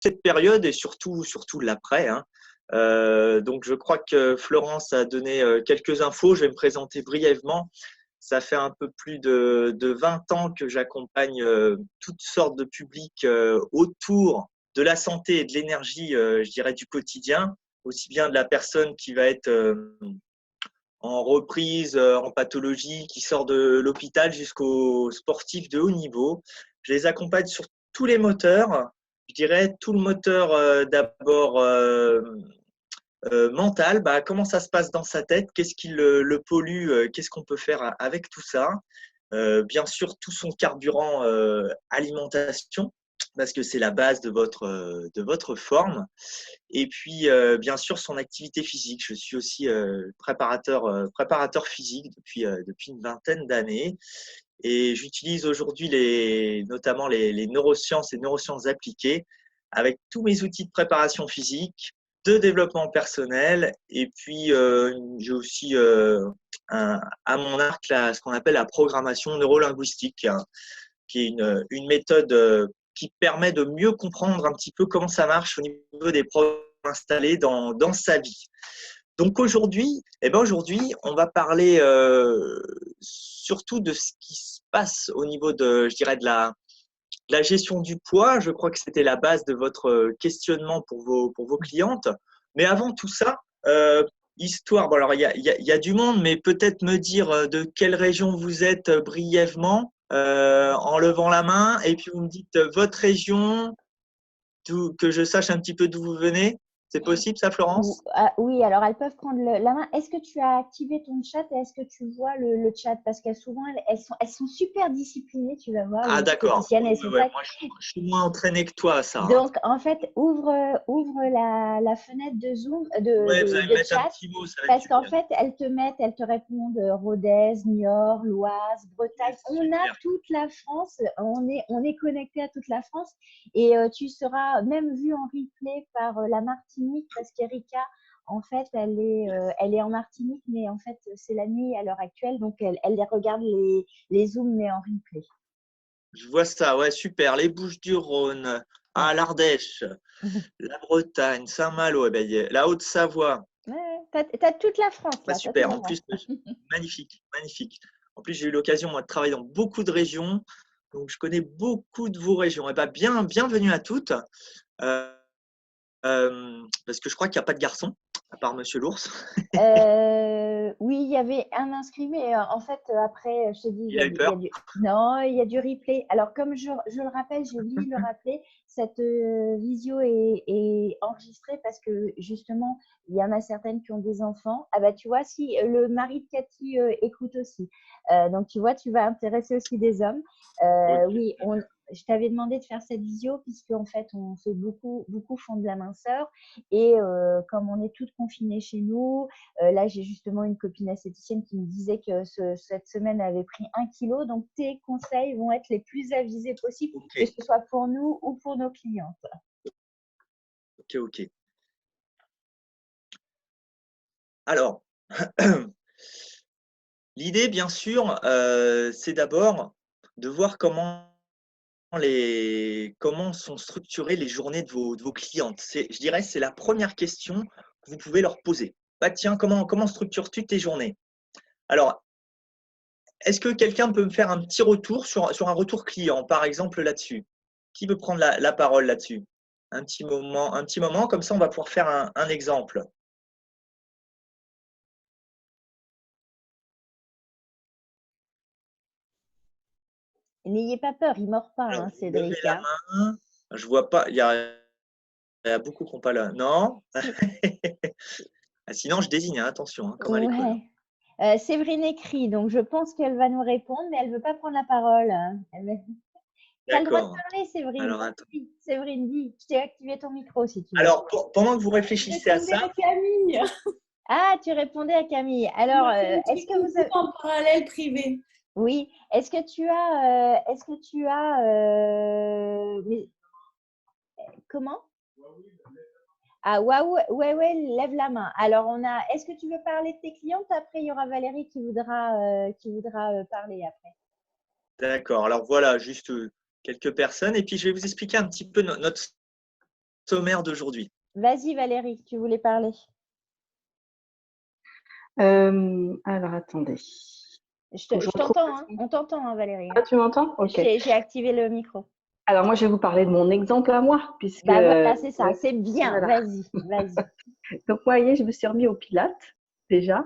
cette période et surtout l'après, hein. Donc, je crois que Florence a donné quelques infos. Je vais me présenter brièvement. Ça fait un peu plus de 20 ans que j'accompagne toutes sortes de publics autour de la santé et de l'énergie, je dirais, du quotidien, aussi bien de la personne qui va être en reprise, en pathologie, qui sort de l'hôpital jusqu'aux sportifs de haut niveau. Je les accompagne sur tous les moteurs. Je dirais tout le moteur d'abord mental, comment ça se passe dans sa tête, qu'est-ce qui le pollue, qu'est-ce qu'on peut faire avec tout ça. Bien sûr, tout son carburant alimentation, parce que c'est la base de votre forme. Et puis, bien sûr, son activité physique. Je suis aussi préparateur physique depuis une vingtaine d'années. Et j'utilise aujourd'hui notamment les neurosciences et neurosciences appliquées avec tous mes outils de préparation physique, de développement personnel. Et puis, j'ai aussi à mon arc ce qu'on appelle la programmation neurolinguistique, hein, qui est une méthode qui permet de mieux comprendre un petit peu comment ça marche au niveau des programmes installés dans sa vie. Donc aujourd'hui, on va parler surtout de ce qui se passe au niveau je dirais, de la gestion du poids. Je crois que c'était la base de votre questionnement pour vos clientes. Mais avant tout ça, histoire, bon alors il y a du monde, mais peut-être me dire de quelle région vous êtes brièvement en levant la main, et puis vous me dites votre région, que je sache un petit peu d'où vous venez. C'est possible ça, Florence? Oui, alors elles peuvent prendre la main. Est-ce que tu as activé ton chat et est-ce que tu vois le chat? Parce qu'elles souvent, elles sont super disciplinées, tu vas voir, Ah les d'accord. diététiciennes, Ouais, elles ouais, sont ouais. tac. Moi, je suis moins entraîné que toi à ça, hein. Donc, en fait, ouvre la fenêtre de Zoom, Ouais, vous allez me de mettre un chat, petit mot, ça va être parce qu'en super. fait, elles te répondent Rodez, Niort, l'Oise, Bretagne. Yes, On a super. toute la France, on est connecté à toute la France et tu seras même vu en replay par la Martinique, parce qu'Erika, en fait, Yes. elle est en Martinique, mais en fait, c'est la nuit à l'heure actuelle, donc elle les regarde les Zooms, mais en replay. Je vois ça, ouais, super. Les Bouches-du-Rhône, Ouais. l'Ardèche, la Bretagne, Saint-Malo, eh ben, la Haute-Savoie. Ouais, t'as toute la France Ouais, là, t'as toute super. la En France. plus, magnifique, magnifique. En plus, j'ai eu l'occasion moi, de travailler dans beaucoup de régions, donc je connais beaucoup de vos régions. Eh ben, bienvenue à toutes, parce que je crois qu'il n'y a pas de garçon, à part Monsieur l'ours. Oui, il y avait un inscrit, mais en fait, après, je te dis, Il a eu il y a peur. du… Non, il y a du replay. Alors, comme je le rappelle, j'ai oublié de le rappeler, cette visio est enregistrée parce que justement, il y en a certaines qui ont des enfants. Ah bah, tu vois, si le mari de Cathy écoute aussi. Donc, tu vois, tu vas intéresser aussi des hommes. Ok, Oui, très bien. je t'avais demandé de faire cette visio puisque en fait, on fait beaucoup font de la minceur. Et comme on est toutes confinées chez nous, là, j'ai justement une copine esthéticienne qui me disait que cette semaine, elle avait pris 1 kilo. Donc, tes conseils vont être les plus avisés possibles, Ok, que ce soit pour nous ou pour nos clientes. ok, ok. Alors, l'idée, bien sûr, c'est d'abord de voir comment sont structurées les journées de vos clientes. Je dirais, c'est la première question que vous pouvez leur poser. Bah, tiens, comment structures-tu tes journées? Alors, est-ce que quelqu'un peut me faire un petit retour sur un retour client, par exemple, là-dessus? Qui veut prendre la parole là-dessus? Un petit moment, comme ça, on va pouvoir faire un exemple. N'ayez pas peur, il ne mord pas, Alors, hein, vous levez Cédric. la Hein. main. Je vois pas. Il y a beaucoup qui n'ont pas là. Non? Si, Ah, sinon, je désigne, hein, attention, hein, comme à l'école, hein. ouais. Séverine écrit, donc je pense qu'elle va nous répondre, mais elle ne veut pas prendre la parole. Tu as le droit de D'accord. parler, Séverine. Alors, attends. Vas-y, Séverine, dis. Je t'ai activé ton micro si tu veux. Alors, pendant que vous Je réfléchissez à répondais ça, à Camille. Ah, tu répondais à Camille. On Alors, m'a fait un est-ce petit que vous coucou avez… en parallèle privé. Oui, mais comment? Ah, waouh, ouais, ouais, lève la main. Alors, est-ce que tu veux parler de tes clientes? Après, il y aura Valérie qui voudra parler après. d'accord. Alors voilà, juste quelques personnes. Et puis, je vais vous expliquer un petit peu notre sommaire d'aujourd'hui. Vas-y Valérie, tu voulais parler. Alors, attendez. Je t'entends, hein. On t'entend, hein, Valérie. Ah, tu m'entends? Ok. J'ai activé le micro. Alors, moi, je vais vous parler de mon exemple à moi, puisque… Bah voilà, c'est ça, c'est bien. Voilà. Vas-y. Donc, moi, hier, je me suis remis au Pilates, déjà.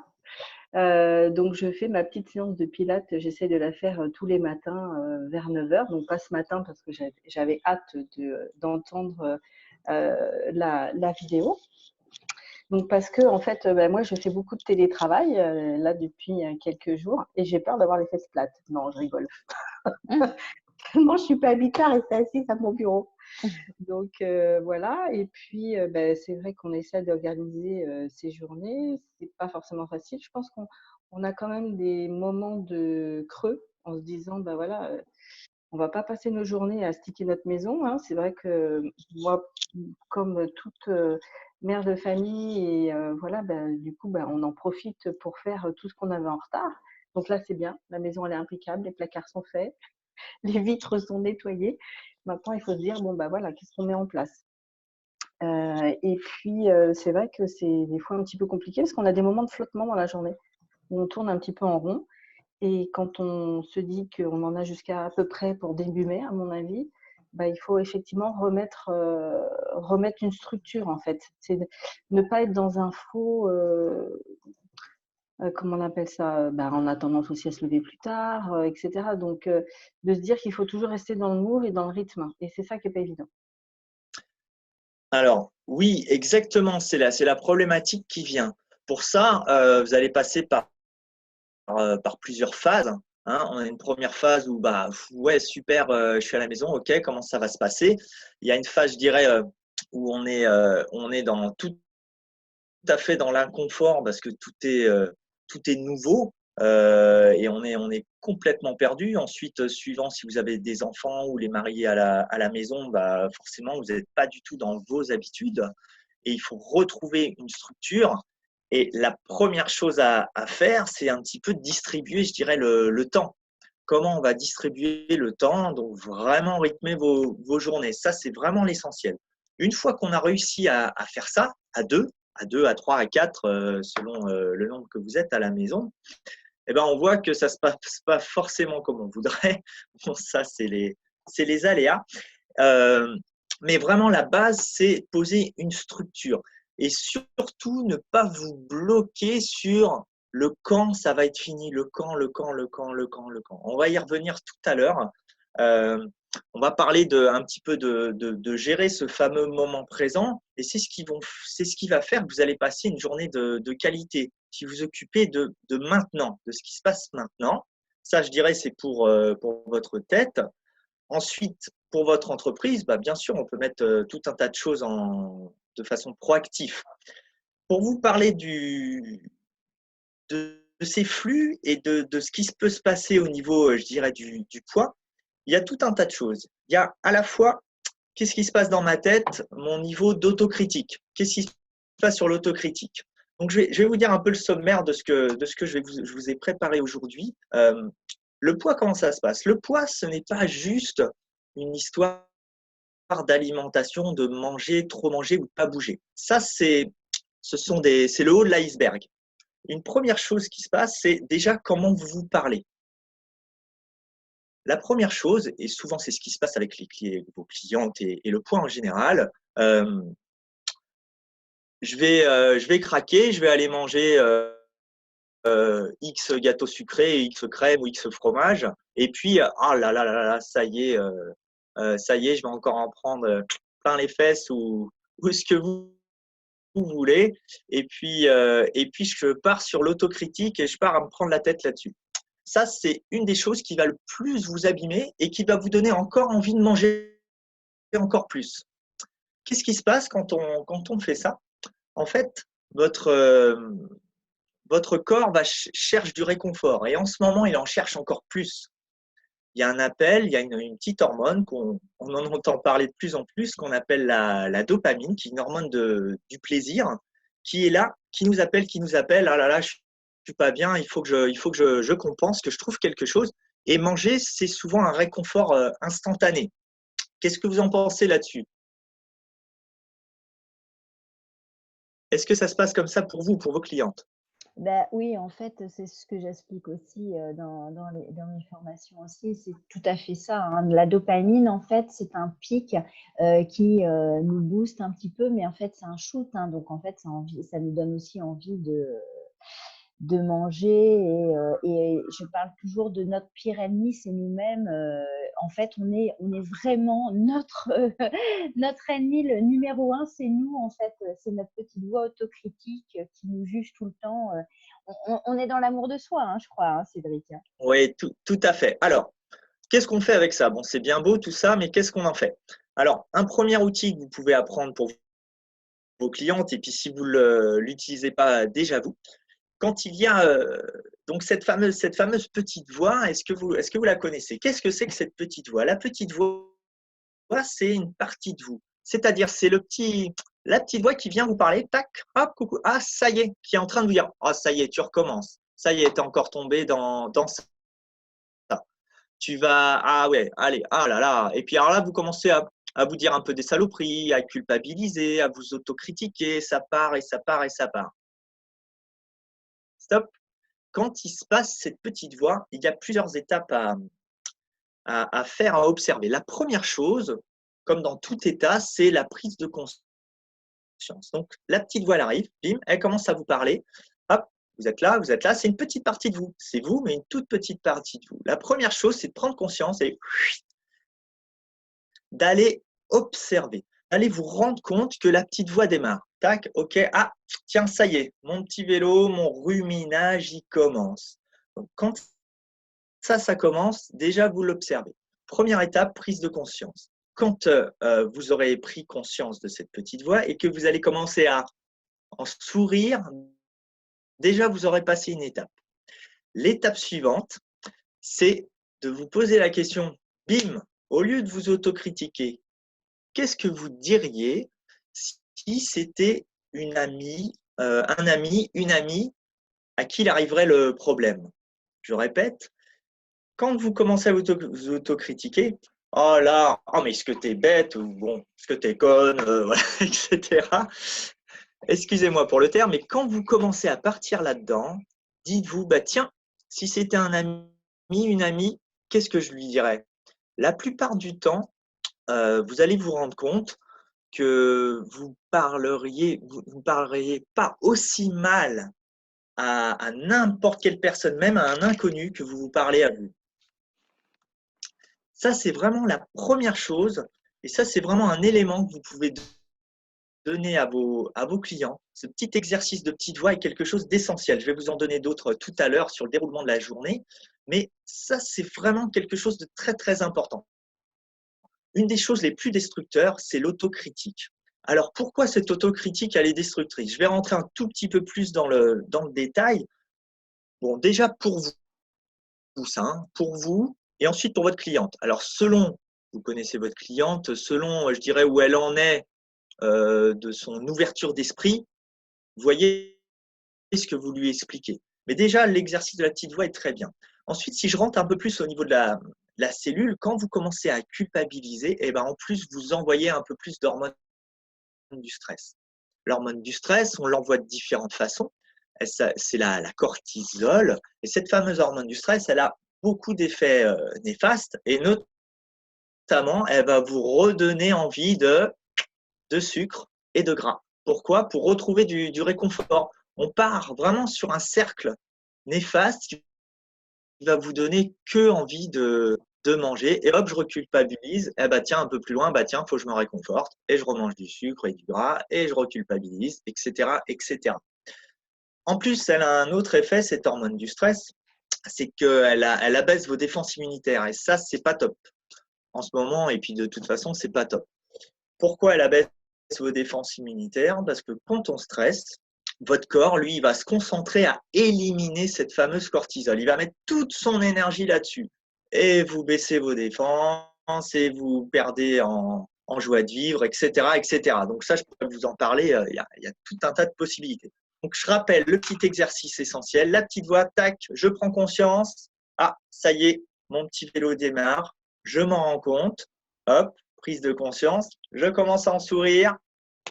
Donc, je fais ma petite séance de Pilates. J'essaie de la faire tous les matins vers 9h. Donc, pas ce matin, parce que j'avais hâte d'entendre la vidéo. Donc, parce que, en fait, moi, je fais beaucoup de télétravail, là, depuis quelques jours, et j'ai peur d'avoir les fesses plates. Non, je rigole. Moi, je ne suis pas habituée à rester assise à mon bureau. Donc, voilà. Et puis, c'est vrai qu'on essaie d'organiser ces journées. Ce n'est pas forcément facile. Je pense qu'on a quand même des moments de creux en se disant, voilà, on ne va pas passer nos journées à sticker notre maison, hein. C'est vrai que moi, comme toute mère de famille, et voilà, du coup, on en profite pour faire tout ce qu'on avait en retard. Donc là, c'est bien. La maison, elle est impeccable. Les placards sont faits. Les vitres sont nettoyées. Maintenant, il faut se dire, voilà, qu'est-ce qu'on met en place? Et puis, c'est vrai que c'est des fois un petit peu compliqué parce qu'on a des moments de flottement dans la journée où on tourne un petit peu en rond. Et quand on se dit qu'on en a jusqu'à peu près pour début mai, à mon avis, il faut effectivement remettre une structure, en fait. C'est ne pas être dans un faux… comment on appelle ça? On a tendance aussi à se lever plus tard, etc. Donc, de se dire qu'il faut toujours rester dans le mood et dans le rythme. Et c'est ça qui n'est pas évident. Alors, oui, exactement, c'est la problématique qui vient. Pour ça, vous allez passer par plusieurs phases. Hein. On a une première phase où, ouais, super, je suis à la maison, ok, comment ça va se passer? Il y a une phase, je dirais, où on est dans tout à fait dans l'inconfort parce que tout est nouveau et on est complètement perdu. Ensuite, suivant si vous avez des enfants ou les mariés à la maison, forcément, vous n'êtes pas du tout dans vos habitudes et il faut retrouver une structure. Et la première chose à faire, c'est un petit peu de distribuer, je dirais, le temps. Comment on va distribuer le temps, donc vraiment rythmer vos journées. Ça, c'est vraiment l'essentiel. Une fois qu'on a réussi à faire ça, à deux, à trois, à quatre, selon le nombre que vous êtes à la maison, on voit que ça ne se passe pas forcément comme on voudrait. Bon, ça, c'est les aléas. Mais vraiment, la base, c'est poser une structure. Et surtout, ne pas vous bloquer sur le quand ça va être fini, le quand. On va y revenir tout à l'heure. On va parler un petit peu de gérer ce fameux moment présent. Et c'est ce qui va faire que vous allez passer une journée de qualité. Si vous occupez de maintenant, de ce qui se passe maintenant, ça, je dirais, c'est pour votre tête. Ensuite, pour votre entreprise, bien sûr, on peut mettre tout un tas de choses de façon proactive. Pour vous parler de ces flux et de ce qui peut se passer au niveau, je dirais, du poids, il y a tout un tas de choses. Il y a à la fois, qu'est-ce qui se passe dans ma tête, mon niveau d'autocritique. Qu'est-ce qui se passe sur l'autocritique? Donc, je vais vous dire un peu le sommaire de ce que je vous ai préparé aujourd'hui. Le poids, comment ça se passe? Le poids, ce n'est pas juste une histoire d'alimentation, de manger, trop manger ou de pas bouger. Ça, c'est le haut de l'iceberg. Une première chose qui se passe, c'est déjà comment vous vous parlez. La première chose, et souvent c'est ce qui se passe avec vos clientes et le poids en général, je vais craquer, je vais aller manger X gâteau sucré, X crème ou X fromage, et puis ah là là là là, ça y est, je vais encore en prendre plein les fesses ou ce que vous voulez, et puis je pars sur l'autocritique et je pars à me prendre la tête là-dessus. Ça, c'est une des choses qui va le plus vous abîmer et qui va vous donner encore envie de manger encore plus. Qu'est-ce qui se passe quand on fait ça? En fait, votre corps cherche du réconfort et en ce moment, il en cherche encore plus. Il y a un appel, il y a une petite hormone qu'on en entend parler de plus en plus, qu'on appelle la dopamine, qui est une hormone du plaisir, qui est là, qui nous appelle, ah là là, je suis pas bien, il faut que je compense, que je trouve quelque chose. Et manger, c'est souvent un réconfort instantané. Qu'est-ce que vous en pensez là-dessus? Est-ce que ça se passe comme ça pour vous, pour vos clientes? Bah, oui, en fait, c'est ce que j'explique aussi dans mes formations aussi. C'est tout à fait ça, hein. La dopamine, en fait, c'est un pic qui nous booste un petit peu, mais en fait, c'est un shoot, hein. Donc, en fait, ça nous donne aussi envie de manger. Et je parle toujours de notre pire ennemi, c'est nous-mêmes. En fait, on est vraiment notre ennemi, le numéro un, c'est nous, en fait. C'est notre petite voix autocritique qui nous juge tout le temps. On est dans l'amour de soi, hein, je crois, hein, Cédric. Oui, tout à fait. Alors, qu'est-ce qu'on fait avec ça? Bon, c'est bien beau tout ça, mais qu'est-ce qu'on en fait? Alors, un premier outil que vous pouvez apprendre pour vos clientes, et puis si vous ne l'utilisez pas déjà vous, quand il y a donc cette fameuse petite voix, est-ce que vous la connaissez? Qu'est-ce que c'est que cette petite voix? La petite voix, c'est une partie de vous. C'est-à-dire, c'est la petite voix qui vient vous parler, tac, hop, coucou, ah, ça y est, qui est en train de vous dire, ah, ça y est, tu recommences. Ça y est, tu es encore tombé dans ça. Tu vas, ah ouais, allez, ah là là. Et puis alors là, vous commencez à vous dire un peu des saloperies, à culpabiliser, à vous autocritiquer, ça part et ça part et ça part. Stop. Quand il se passe cette petite voix, il y a plusieurs étapes à faire, à observer. La première chose, comme dans tout état, c'est la prise de conscience. Donc, la petite voix, elle arrive, bim, elle commence à vous parler. Hop, vous êtes là, c'est une petite partie de vous. C'est vous, mais une toute petite partie de vous. La première chose, c'est de prendre conscience et d'aller observer, d'aller vous rendre compte que la petite voix démarre. Tac, ok, ah, tiens, ça y est, mon petit vélo, mon ruminage, il commence. Donc, quand ça commence, déjà, vous l'observez. Première étape, prise de conscience. Quand vous aurez pris conscience de cette petite voix et que vous allez commencer à en sourire, déjà, vous aurez passé une étape. L'étape suivante, c'est de vous poser la question, bim, au lieu de vous autocritiquer, qu'est-ce que vous diriez si c'était une amie, un ami, une amie à qui il arriverait le problème? Je répète, quand vous commencez à vous autocritiquer, oh là, oh mais est-ce que t'es bête ou bon, est-ce que t'es conne, voilà, etc. Excusez-moi pour le terme, mais quand vous commencez à partir là-dedans, dites-vous, bah tiens, si c'était un ami, une amie, qu'est-ce que je lui dirais? La plupart du temps, vous allez vous rendre compte que vous ne parleriez pas aussi mal à n'importe quelle personne, même à un inconnu, que vous parlez à vous. Ça, c'est vraiment la première chose. Et ça, c'est vraiment un élément que vous pouvez donner à vos clients. Ce petit exercice de petite voix est quelque chose d'essentiel. Je vais vous en donner d'autres tout à l'heure sur le déroulement de la journée. Mais ça, c'est vraiment quelque chose de très, très important. Une des choses les plus destructeurs, c'est l'autocritique. Alors, pourquoi cette autocritique, elle est destructrice? Je vais rentrer un tout petit peu plus dans le détail. Bon, déjà pour vous, ça, hein, pour vous, et ensuite pour votre cliente. Alors, selon, vous connaissez votre cliente, selon, je dirais, où elle en est de son ouverture d'esprit, vous voyez ce que vous lui expliquez. Mais déjà, l'exercice de la petite voix est très bien. Ensuite, si je rentre un peu plus au niveau de la cellule, quand vous commencez à culpabiliser, et ben en plus, vous envoyez un peu plus d'hormones du stress. L'hormone du stress, on l'envoie de différentes façons. C'est la cortisol. Et cette fameuse hormone du stress, elle a beaucoup d'effets néfastes et notamment, elle va vous redonner envie de sucre et de gras. Pourquoi? Pour retrouver du réconfort. On part vraiment sur un cercle néfaste qui va vous donner que envie de manger. Et hop, je reculpabilise. Eh ben, tiens, un peu plus loin, bah tiens, faut que je me réconforte. Et je remange du sucre et du gras et je reculpabilise, etc., etc. En plus, elle a un autre effet, cette hormone du stress, c'est qu'elle abaisse vos défenses immunitaires. Et ça, c'est pas top en ce moment. Et puis, de toute façon, c'est pas top. Pourquoi elle abaisse vos défenses immunitaires? Parce que quand on stresse, votre corps, lui, il va se concentrer à éliminer cette fameuse cortisol. Il va mettre toute son énergie là-dessus. Et vous baissez vos défenses et vous perdez en joie de vivre, etc., etc. Donc ça, je pourrais vous en parler. Il y a tout un tas de possibilités. Donc, je rappelle le petit exercice essentiel. La petite voix, tac, je prends conscience. Ah, ça y est, mon petit vélo démarre. Je m'en rends compte. Hop, prise de conscience. Je commence à en sourire.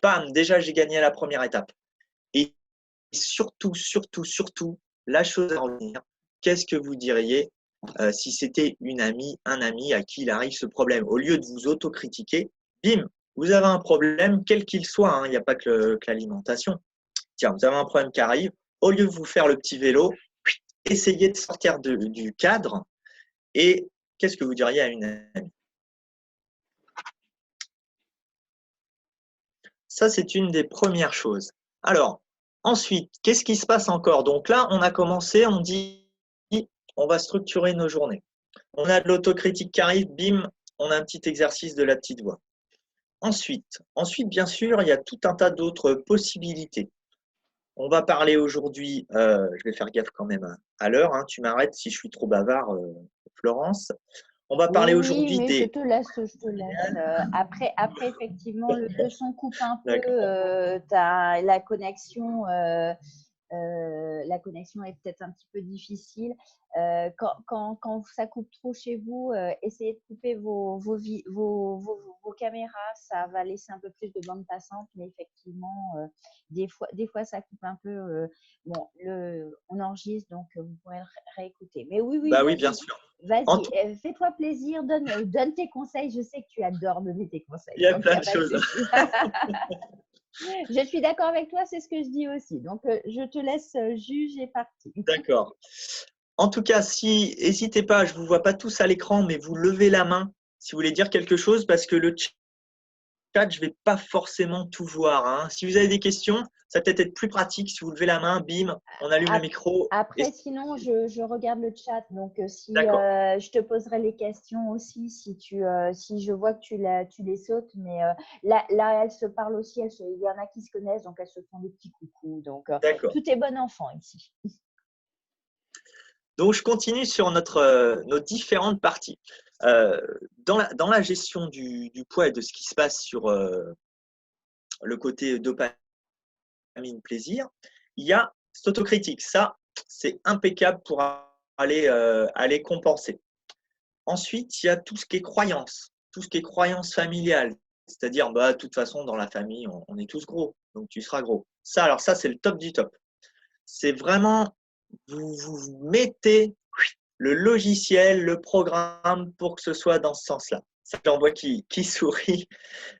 Bam, déjà, j'ai gagné la première étape. Et surtout, surtout, surtout, la chose à retenir, qu'est-ce que vous diriez si c'était une amie, un ami à qui il arrive ce problème? Au lieu de vous autocritiquer, bim, vous avez un problème, quel qu'il soit, hein, il n'y a pas que l'alimentation. Tiens, vous avez un problème qui arrive, au lieu de vous faire le petit vélo, essayez de sortir du cadre et qu'est-ce que vous diriez à une amie? Ça, c'est une des premières choses. Alors, ensuite, qu'est-ce qui se passe encore? Donc là, on a commencé, on dit, on va structurer nos journées. On a de l'autocritique qui arrive, bim, on a un petit exercice de la petite voix. Ensuite, bien sûr, il y a tout un tas d'autres possibilités. On va parler aujourd'hui, je vais faire gaffe quand même à l'heure, hein, tu m'arrêtes si je suis trop bavard, Florence. On va parler Oui, aujourd'hui mais je des… te laisse, je te laisse. Après, effectivement, le son coupe un peu. D'accord. La connexion est peut-être un petit peu difficile. Quand ça coupe trop chez vous, essayez de couper vos caméras. Ça va laisser un peu plus de bande passante, mais effectivement, des fois, ça coupe un peu. Bon, on enregistre, donc vous pourrez réécouter. Mais oui, Bah oui, bien vas-y. sûr. En tout, Vas-y, fais-toi plaisir, donne tes conseils. Je sais que tu adores donner tes conseils, il y a donc il n'y plein a de pas de choses. souci. Je suis d'accord avec toi, c'est ce que je dis aussi. Donc, je te laisse juger partie. D'accord. En tout cas, si n'hésitez pas, je ne vous vois pas tous à l'écran, mais vous levez la main si vous voulez dire quelque chose, parce que le chat, je ne vais pas forcément tout voir, hein. Si vous avez des questions, ça va peut-être être plus pratique si vous levez la main, bim, on allume le micro. Après, sinon, je regarde le chat. Donc, si D'accord. je te poserai les questions aussi, si je vois que tu les sautes. Mais là, elles se parlent aussi. Il y en a qui se connaissent, donc elles se font des petits coucous. Donc, D'accord. tout est bon enfant ici. Donc, je continue sur nos différentes parties. Dans la gestion du poids et de ce qui se passe sur le côté dopamine, plaisir, il y a cette autocritique. Ça, c'est impeccable pour aller compenser. Ensuite, il y a tout ce qui est croyance, tout ce qui est croyance familiale. C'est-à-dire, bah, de toute façon, dans la famille, on est tous gros, donc tu seras gros. Ça, c'est le top du top. C'est vraiment, vous mettez le logiciel, le programme pour que ce soit dans ce sens-là. Ça, j'en vois qui sourit,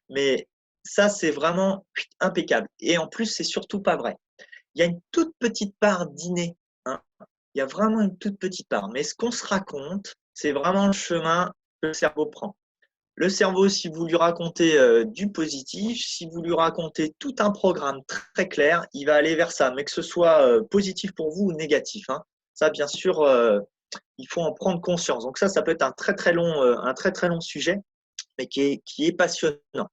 mais ça, c'est vraiment impeccable. Et en plus, c'est surtout pas vrai. Il y a une toute petite part d'inné, hein. Il y a vraiment une toute petite part. Mais ce qu'on se raconte, c'est vraiment le chemin que le cerveau prend. Le cerveau, si vous lui racontez du positif, si vous lui racontez tout un programme très clair, il va aller vers ça, mais que ce soit positif pour vous ou négatif, hein. Ça, bien sûr, il faut en prendre conscience. Donc ça peut être un très très long sujet, mais qui est passionnant.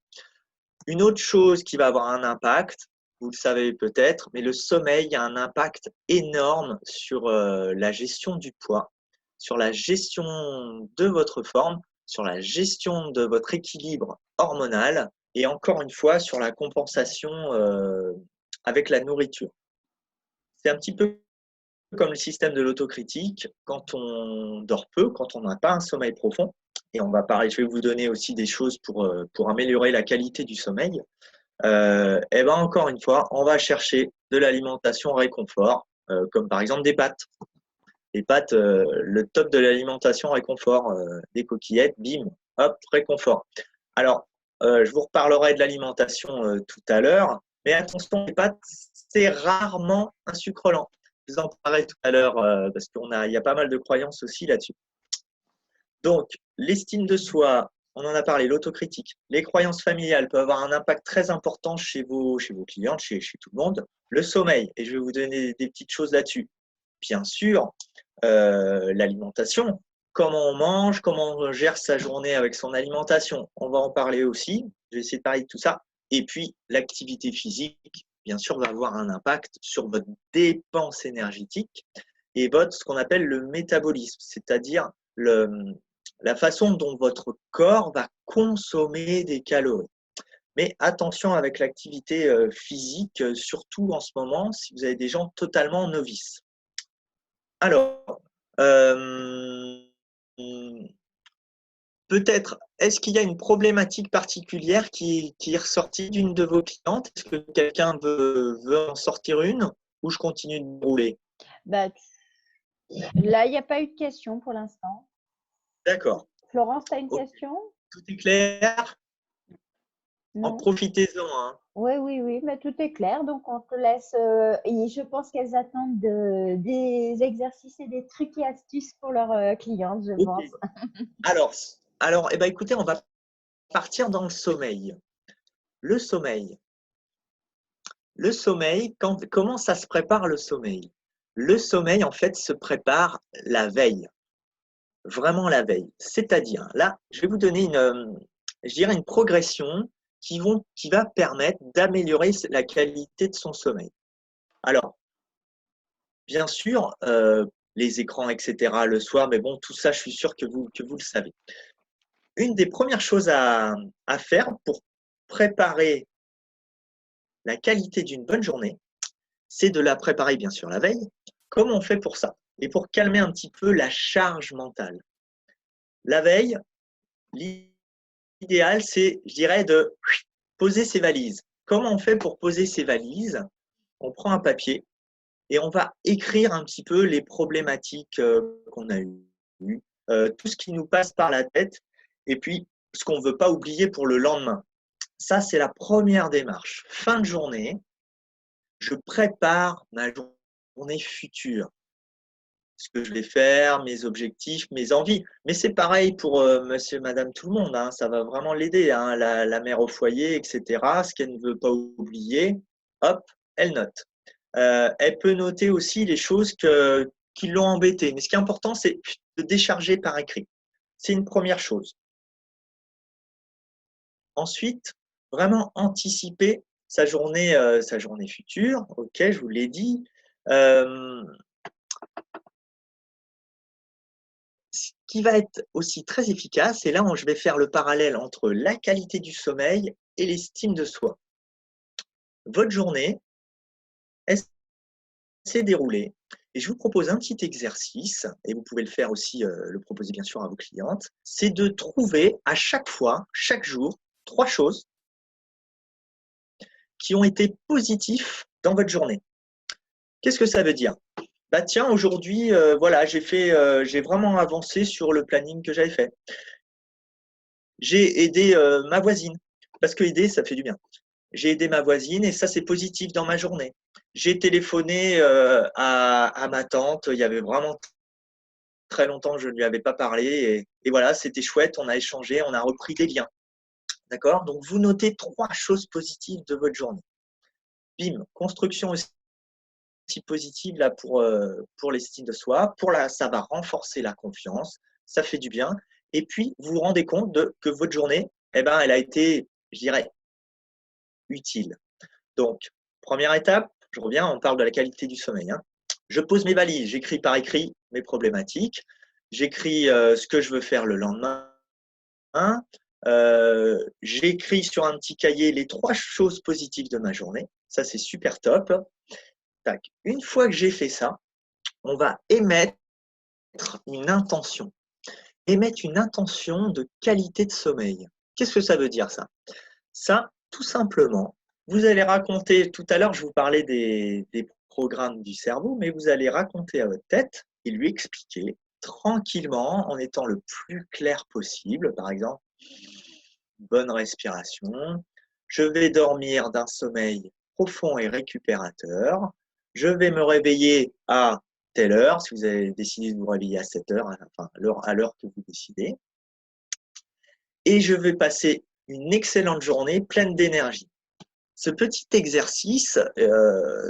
Une autre chose qui va avoir un impact, vous le savez peut-être, mais le sommeil a un impact énorme sur la gestion du poids, sur la gestion de votre forme, sur la gestion de votre équilibre hormonal et encore une fois sur la compensation avec la nourriture. C'est un petit peu comme le système de l'autocritique, quand on dort peu, quand on n'a pas un sommeil profond, et on va parler, je vais vous donner aussi des choses pour améliorer la qualité du sommeil. Et ben encore une fois, on va chercher de l'alimentation réconfort, comme par exemple des pâtes. Les pâtes, le top de l'alimentation réconfort, des coquillettes, bim, hop, réconfort. Alors, je vous reparlerai de l'alimentation tout à l'heure, mais attention, les pâtes, c'est rarement un sucre lent. Je vous en parlerai tout à l'heure parce qu'il y a pas mal de croyances aussi là-dessus. Donc, l'estime de soi, on en a parlé, l'autocritique, les croyances familiales peuvent avoir un impact très important chez vos clientes, chez tout le monde. Le sommeil, et je vais vous donner des petites choses là-dessus. Bien sûr, l'alimentation, comment on mange, comment on gère sa journée avec son alimentation. On va en parler aussi, je vais essayer de parler de tout ça. Et puis, l'activité physique, bien sûr, va avoir un impact sur votre dépense énergétique et ce qu'on appelle le métabolisme, c'est-à-dire la façon dont votre corps va consommer des calories. Mais attention avec l'activité physique, surtout en ce moment, si vous avez des gens totalement novices. Alors, peut-être, est-ce qu'il y a une problématique particulière qui est ressortie d'une de vos clientes? Est-ce que quelqu'un veut en sortir une ou je continue de rouler? Bah, là, il n'y a pas eu de question pour l'instant. D'accord. Florence, tu as une Ok. question? Tout est clair? En Non? profitez-en, hein. Oui, oui, oui, mais tout est clair. Donc, on te laisse. Et je pense qu'elles attendent des exercices et des trucs et astuces pour leurs clientes, je Ok. pense. Alors, eh ben, écoutez, on va partir dans le sommeil. Le sommeil. Le sommeil, comment ça se prépare le sommeil? Le sommeil, en fait, se prépare la veille. Vraiment la veille. C'est-à-dire, là, je vais vous donner je dirais une progression qui va permettre d'améliorer la qualité de son sommeil. Alors, bien sûr, les écrans, etc., le soir, mais bon, tout ça, je suis sûr que vous le savez. Une des premières choses à faire pour préparer la qualité d'une bonne journée, c'est de la préparer, bien sûr, la veille. Comment on fait pour ça? Et pour calmer un petit peu la charge mentale. La veille, l'idéal, c'est, je dirais, de poser ses valises. Comment on fait pour poser ses valises? On prend un papier et on va écrire un petit peu les problématiques qu'on a eues, tout ce qui nous passe par la tête et puis ce qu'on ne veut pas oublier pour le lendemain. Ça, c'est la première démarche. Fin de journée, je prépare ma journée future. Ce que je vais faire, mes objectifs, mes envies. Mais c'est pareil pour monsieur, madame, tout le monde, hein. Ça va vraiment l'aider, hein. La mère au foyer, etc. Ce qu'elle ne veut pas oublier, hop, elle note. Elle peut noter aussi les choses qui l'ont embêté. Mais ce qui est important, c'est de décharger par écrit. C'est une première chose. Ensuite, vraiment anticiper sa journée future. Ok, je vous l'ai dit. Ce qui va être aussi très efficace, et là où je vais faire le parallèle entre la qualité du sommeil et l'estime de soi. Votre journée, elle s'est déroulée et je vous propose un petit exercice, et vous pouvez le faire aussi, le proposer bien sûr à vos clientes, c'est de trouver à chaque fois, chaque jour, 3 choses qui ont été positifs dans votre journée. Qu'est-ce que ça veut dire? Bah tiens, aujourd'hui, voilà, j'ai vraiment avancé sur le planning que j'avais fait. J'ai aidé ma voisine, parce que aider, ça fait du bien. J'ai aidé ma voisine et ça, c'est positif dans ma journée. J'ai téléphoné à ma tante, il y avait vraiment très longtemps que je ne lui avais pas parlé et voilà, c'était chouette, on a échangé, on a repris des liens. D'accord? Donc, vous notez 3 choses positives de votre journée. Bim, construction aussi positive là pour l'estime de soi, ça va renforcer la confiance, ça fait du bien. Et puis, vous vous rendez compte que votre journée, eh ben, elle a été, je dirais, utile. Donc, première étape, je reviens, on parle de la qualité du sommeil, hein. Je pose mes valises, j'écris par écrit mes problématiques, j'écris ce que je veux faire le lendemain, j'écris sur un petit cahier les 3 choses positives de ma journée. Ça, c'est super top. Tac. Une fois que j'ai fait ça, on va émettre une intention. Émettre une intention de qualité de sommeil. Qu'est-ce que ça veut dire ça? Ça, tout simplement, vous allez raconter, tout à l'heure je vous parlais des programmes du cerveau, mais vous allez raconter à votre tête et lui expliquer tranquillement en étant le plus clair possible. Par exemple, bonne respiration, je vais dormir d'un sommeil profond et récupérateur, je vais me réveiller à telle heure, si vous avez décidé de vous réveiller à 7 heures, enfin à l'heure que vous décidez, et je vais passer une excellente journée pleine d'énergie. Ce petit exercice,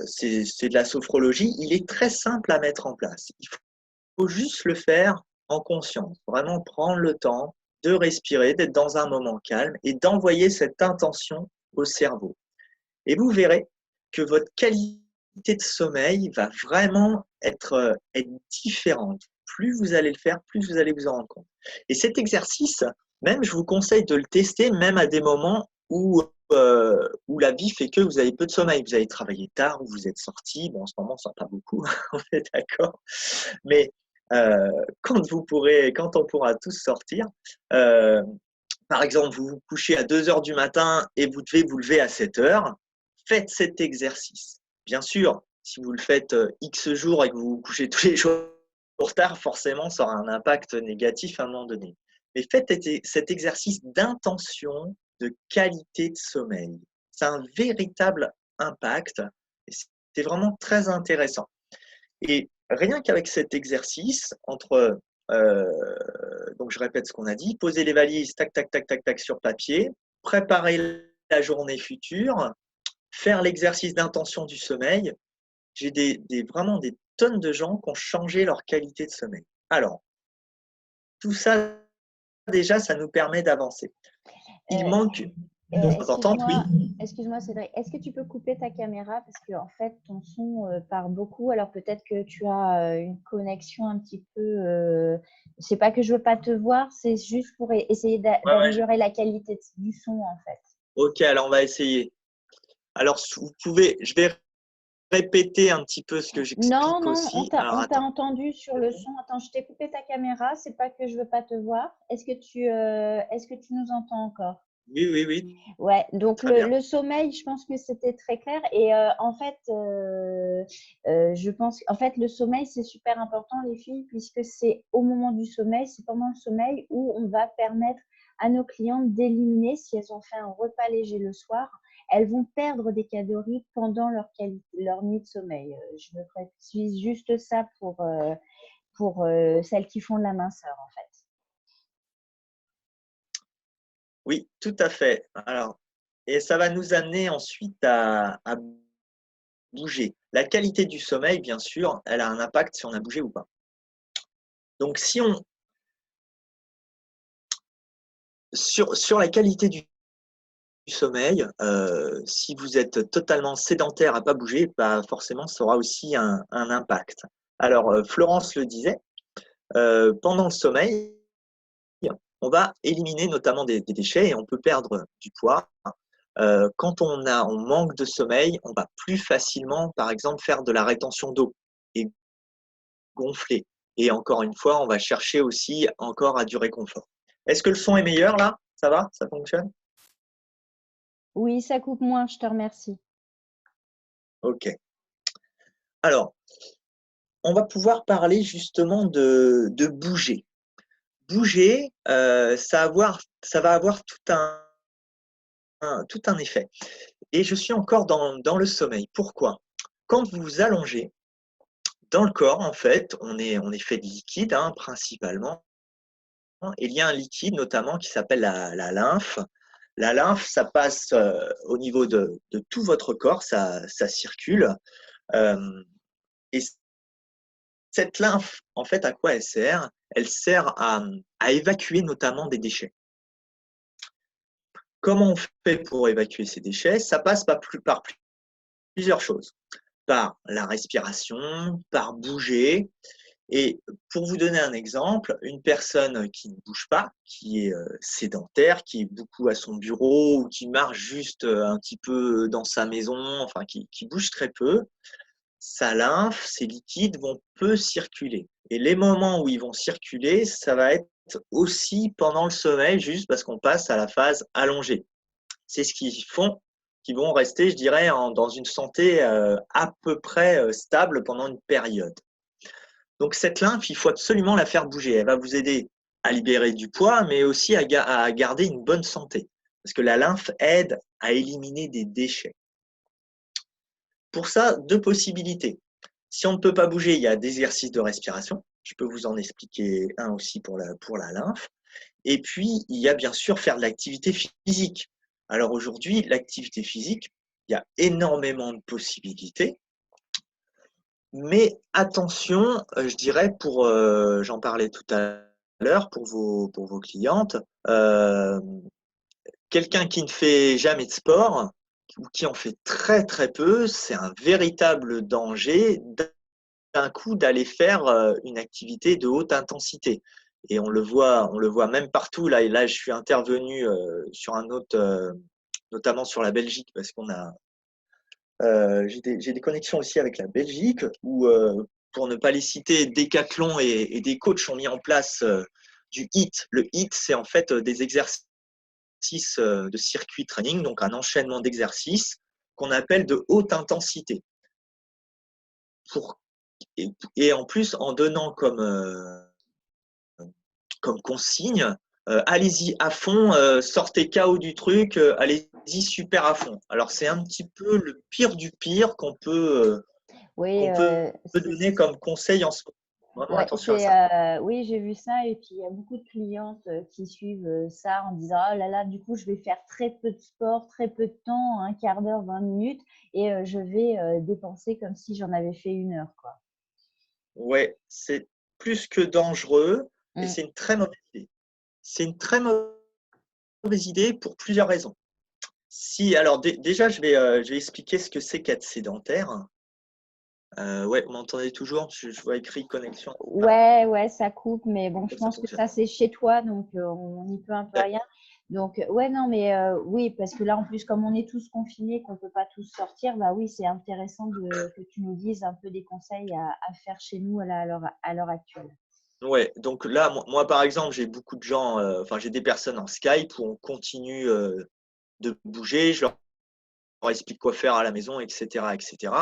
c'est de la sophrologie, il est très simple à mettre en place. Il faut juste le faire en conscience, vraiment prendre le temps de respirer, d'être dans un moment calme et d'envoyer cette intention au cerveau. Et vous verrez que votre qualité de sommeil va vraiment être différente. Plus vous allez le faire, plus vous allez vous en rendre compte. Et cet exercice, même, je vous conseille de le tester, même à des moments où la vie fait que vous avez peu de sommeil. Vous avez travaillé tard, ou vous êtes sorti. Bon, en ce moment, ça pas beaucoup, on est d'accord. Mais quand on pourra tous sortir. Euh, Par exemple, vous vous couchez à 2 heures du matin et vous devez vous lever à 7 heures. Faites cet exercice. Bien sûr, si vous le faites X jours et que vous vous couchez tous les jours tard, forcément, ça aura un impact négatif à un moment donné. Mais faites cet exercice d'intention de qualité de sommeil. C'est un véritable impact et c'est vraiment très intéressant. Et rien qu'avec cet exercice, donc je répète ce qu'on a dit, poser les valises, tac, tac, tac, tac, tac, sur papier, préparer la journée future, faire l'exercice d'intention du sommeil. J'ai vraiment des tonnes de gens qui ont changé leur qualité de sommeil. Alors, tout ça, déjà, ça nous permet d'avancer. Il manque de temps en temps, oui. Excuse-moi, Cédric, est-ce que tu peux couper ta caméra parce que en fait ton son part beaucoup. Alors peut-être que tu as une connexion un petit peu. C'est pas que je veux pas te voir, c'est juste pour essayer d'améliorer la qualité du son en fait. Ok, alors on va essayer. Alors je vais répéter un petit peu ce que j'explique aussi. Non, on t'a entendu sur le son. Attends, je t'ai coupé ta caméra. C'est pas que je veux pas te voir. Est-ce que tu nous entends encore? Oui. Ouais, donc le sommeil, je pense que c'était très clair. Et en fait, je pense en fait le sommeil, c'est super important, les filles, puisque c'est au moment du sommeil, c'est pendant le sommeil où on va permettre à nos clientes d'éliminer, si elles ont fait un repas léger le soir, elles vont perdre des calories pendant leur nuit de sommeil. Je me précise juste ça pour celles qui font de la minceur, en fait. Oui, tout à fait. Alors, et ça va nous amener ensuite à bouger. La qualité du sommeil, bien sûr, elle a un impact si on a bougé ou pas. Donc, sur la qualité du sommeil, si vous êtes totalement sédentaire à pas bouger, bah forcément, ça aura aussi un impact. Alors, Florence le disait, pendant le sommeil, on va éliminer notamment des déchets et on peut perdre du poids. Quand on manque de sommeil, on va plus facilement, par exemple, faire de la rétention d'eau et gonfler. Et encore une fois, on va chercher aussi encore à du réconfort. Est-ce que le son est meilleur là? Ça va? Ça fonctionne? Oui, ça coupe moins, je te remercie. Ok. Alors, on va pouvoir parler justement de bouger. Bouger, ça va avoir tout un effet. Et je suis encore dans le sommeil. Pourquoi? Quand vous vous allongez, dans le corps, en fait, on est fait de liquide, hein, principalement. Et il y a un liquide notamment qui s'appelle la lymphe. La lymphe, ça passe au niveau de tout votre corps, ça circule. Euh, et cette lymphe, en fait, à quoi elle sert? Elle sert à évacuer notamment des déchets. Comment on fait pour évacuer ces déchets? Ça passe par plusieurs choses. Par la respiration, par bouger. Et pour vous donner un exemple, une personne qui ne bouge pas, qui est sédentaire, qui est beaucoup à son bureau ou qui marche juste un petit peu dans sa maison, enfin qui bouge très peu, sa lymphe, ses liquides vont peu circuler. Et les moments où ils vont circuler, ça va être aussi pendant le sommeil, juste parce qu'on passe à la phase allongée. C'est ce qu'ils font, qui vont rester, je dirais, dans une santé à peu près stable pendant une période. Donc cette lymphe, il faut absolument la faire bouger. Elle va vous aider à libérer du poids, mais aussi à garder une bonne santé. Parce que la lymphe aide à éliminer des déchets. Pour ça, deux possibilités. Si on ne peut pas bouger, il y a des exercices de respiration. Je peux vous en expliquer un aussi pour la lymphe. Et puis, il y a bien sûr faire de l'activité physique. Alors aujourd'hui, l'activité physique, il y a énormément de possibilités. Mais attention, je dirais j'en parlais tout à l'heure pour vos clientes, quelqu'un qui ne fait jamais de sport ou qui en fait très très peu, c'est un véritable danger d'un coup d'aller faire une activité de haute intensité. Et on le voit même partout. Là, je suis intervenu sur un autre, notamment sur la Belgique, parce qu'on a j'ai des connexions aussi avec la Belgique où pour ne pas les citer, Decathlon et des coachs ont mis en place du HIIT. Le HIIT, c'est en fait des exercices de circuit training, donc un enchaînement d'exercices qu'on appelle de haute intensité. Et en plus, en donnant comme consigne, allez-y à fond, sortez KO du truc, allez-y super à fond. Alors, c'est un petit peu le pire du pire Oui, qu'on peut donner comme conseil en ce moment. Vraiment ouais, attention à ça. oui, j'ai vu ça et puis il y a beaucoup de clientes qui suivent ça en disant oh là là, du coup, je vais faire très peu de sport, très peu de temps, un quart d'heure, 20 minutes, et je vais dépenser comme si j'en avais fait 1 heure, quoi. Ouais, c'est plus que dangereux et Mm. c'est une très mauvaise idée. C'est une très mauvaise idée pour plusieurs raisons. Alors déjà, je vais expliquer ce que c'est qu'être sédentaire. Ouais, vous m'entendez toujours? Je vois écrit connexion. Ouais, ouais, ça coupe, mais bon, je Ça pense que fonctionne. ça, c'est chez toi, donc on n'y peut un peu rien. D'accord. Donc, ouais, non, mais oui, parce que là, en plus, comme on est tous confinés, qu'on ne peut pas tous sortir, bah oui, c'est intéressant que tu nous dises un peu des conseils à faire chez nous à l'heure actuelle. Ouais, donc là, moi, par exemple, j'ai beaucoup de gens, enfin, j'ai des personnes en Skype où on continue de bouger. Je leur explique quoi faire à la maison, etc., etc.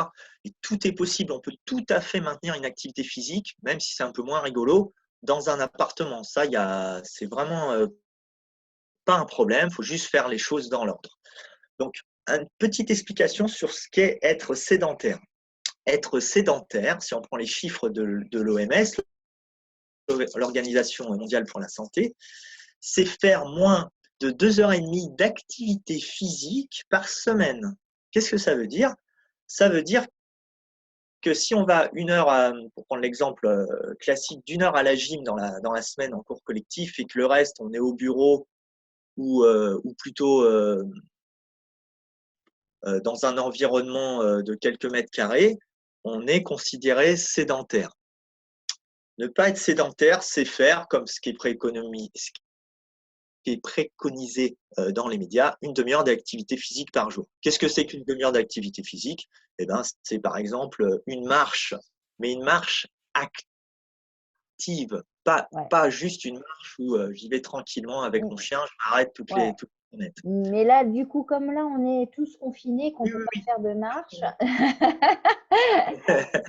Et tout est possible. On peut tout à fait maintenir une activité physique, même si c'est un peu moins rigolo, dans un appartement. Ça, c'est vraiment pas un problème. Il faut juste faire les choses dans l'ordre. Donc, une petite explication sur ce qu'est être sédentaire. Être sédentaire, si on prend les chiffres de l'OMS, l'Organisation mondiale pour la santé, c'est faire moins de 2 heures et demie d'activité physique par semaine. Qu'est-ce que ça veut dire? Ça veut dire que si on va 1 heure, pour prendre l'exemple classique, d'1 heure à la gym dans la semaine en cours collectif et que le reste, on est au bureau ou plutôt dans un environnement de quelques mètres carrés, on est considéré sédentaire. Ne pas être sédentaire, c'est faire comme ce qui est préconisé dans les médias, une demi-heure d'activité physique par jour. Qu'est-ce que c'est qu'une demi-heure d'activité physique? Eh ben, c'est par exemple une marche, mais une marche active, Ouais, pas juste une marche où j'y vais tranquillement avec mon mm, chien, je m'arrête toutes ouais. les minutes. Mais là, du coup, comme là, on est tous confinés, qu'on ne Oui, peut pas oui, faire de marche,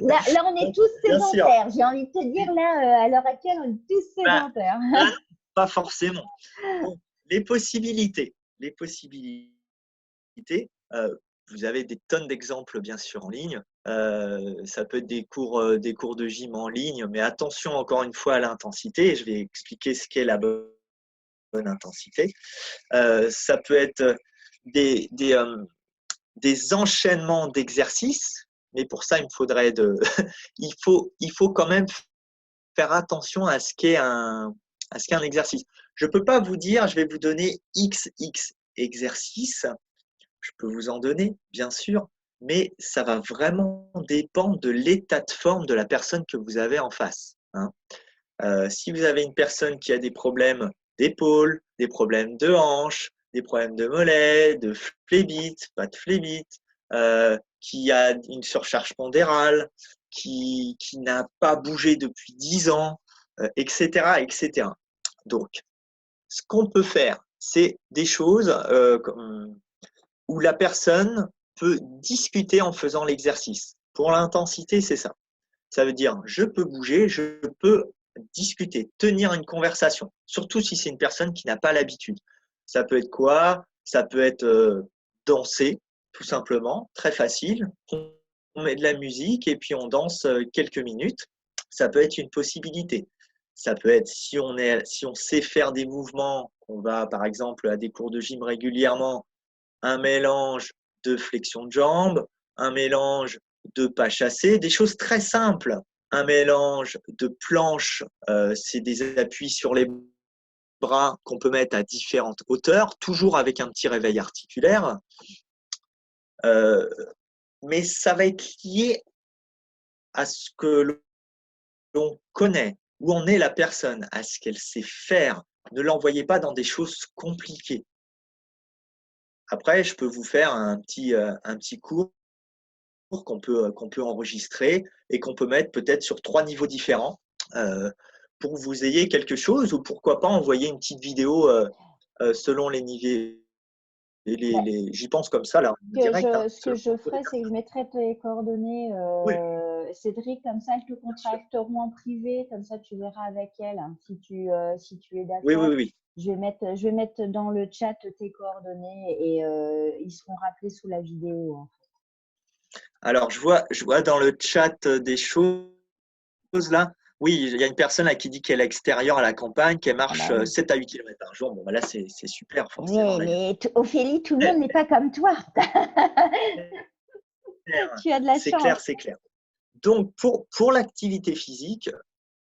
oui. là, on est tous Bien sûr. sédentaires. J'ai envie de te dire, là, à l'heure actuelle, on est tous Bah, sédentaires. bah non, pas forcément. Bon, les possibilités, vous avez des tonnes d'exemples bien sûr en ligne. Ça peut être des cours de gym en ligne, mais attention encore une fois à l'intensité. Je vais expliquer ce qu'est la bonne intensité. Ça peut être des, des, euh, des enchaînements d'exercices, mais pour ça, il faut quand même faire attention à ce qu'est un exercice. Je ne peux pas vous dire, je vais vous donner XX exercices. Je peux vous en donner, bien sûr, mais ça va vraiment dépendre de l'état de forme de la personne que vous avez en face, hein. Si vous avez une personne qui a des problèmes d'épaule, des problèmes de hanche, des problèmes de mollets, de phlébite, pas de phlébite, qui a une surcharge pondérale, qui n'a pas bougé depuis 10 ans, etc., etc. Donc, ce qu'on peut faire, c'est des choses où la personne peut discuter en faisant l'exercice. Pour l'intensité, c'est ça. Ça veut dire, je peux bouger, je peux discuter, tenir une conversation, surtout si c'est une personne qui n'a pas l'habitude. Ça peut être quoi? Ça peut être danser, tout simplement, très facile. On met de la musique et puis on danse quelques minutes. Ça peut être une possibilité. Ça peut être si on sait faire des mouvements, on va par exemple à des cours de gym régulièrement, un mélange de flexion de jambes, un mélange de pas chassé, des choses très simples. Un mélange de planches, c'est des appuis sur les bras qu'on peut mettre à différentes hauteurs, toujours avec un petit réveil articulaire. Euh, mais ça va être lié à ce que l'on connaît, où en est la personne, à ce qu'elle sait faire. Ne l'envoyez pas dans des choses compliquées. Après, je peux vous faire un petit cours qu'on peut enregistrer et qu'on peut mettre peut-être sur 3 niveaux différents pour que vous ayez quelque chose, ou pourquoi pas envoyer une petite vidéo selon les niveaux. J'y pense comme ça, là, en direct. Hein, Ce que je ferai, c'est que je mettrai tes coordonnées, oui. Cédric, comme ça, elles te contacteront en privé, comme ça, tu verras avec elles, hein, si tu es Oui, d'accord. oui, oui. Je vais mettre dans le chat tes coordonnées et ils seront rappelés sous la vidéo, en fait. Alors, je vois dans le chat des choses là. Oui, il y a une personne là qui dit qu'elle est extérieure à la campagne, qu'elle marche oui. 7 à 8 km par jour. Bon, bah là, c'est super, forcément. Mais Ophélie, tout le monde n'est pas comme toi. Tu as de la C'est chance. clair, c'est clair. Donc, pour l'activité physique,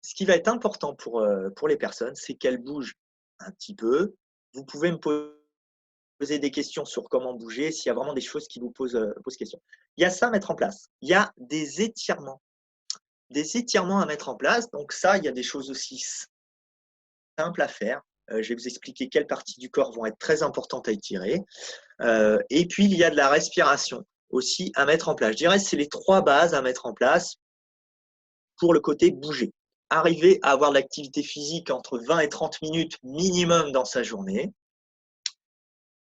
ce qui va être important pour les personnes, c'est qu'elles bougent un petit peu. Vous pouvez me poser des questions sur comment bouger, s'il y a vraiment des choses qui vous posent question. Il y a ça à mettre en place. Il y a des étirements à mettre en place. Donc ça, il y a des choses aussi simples à faire. Je vais vous expliquer quelles parties du corps vont être très importantes à étirer. Et puis, il y a de la respiration aussi à mettre en place. Je dirais que c'est les 3 bases à mettre en place pour le côté bouger. Arriver à avoir de l'activité physique entre 20 et 30 minutes minimum dans sa journée.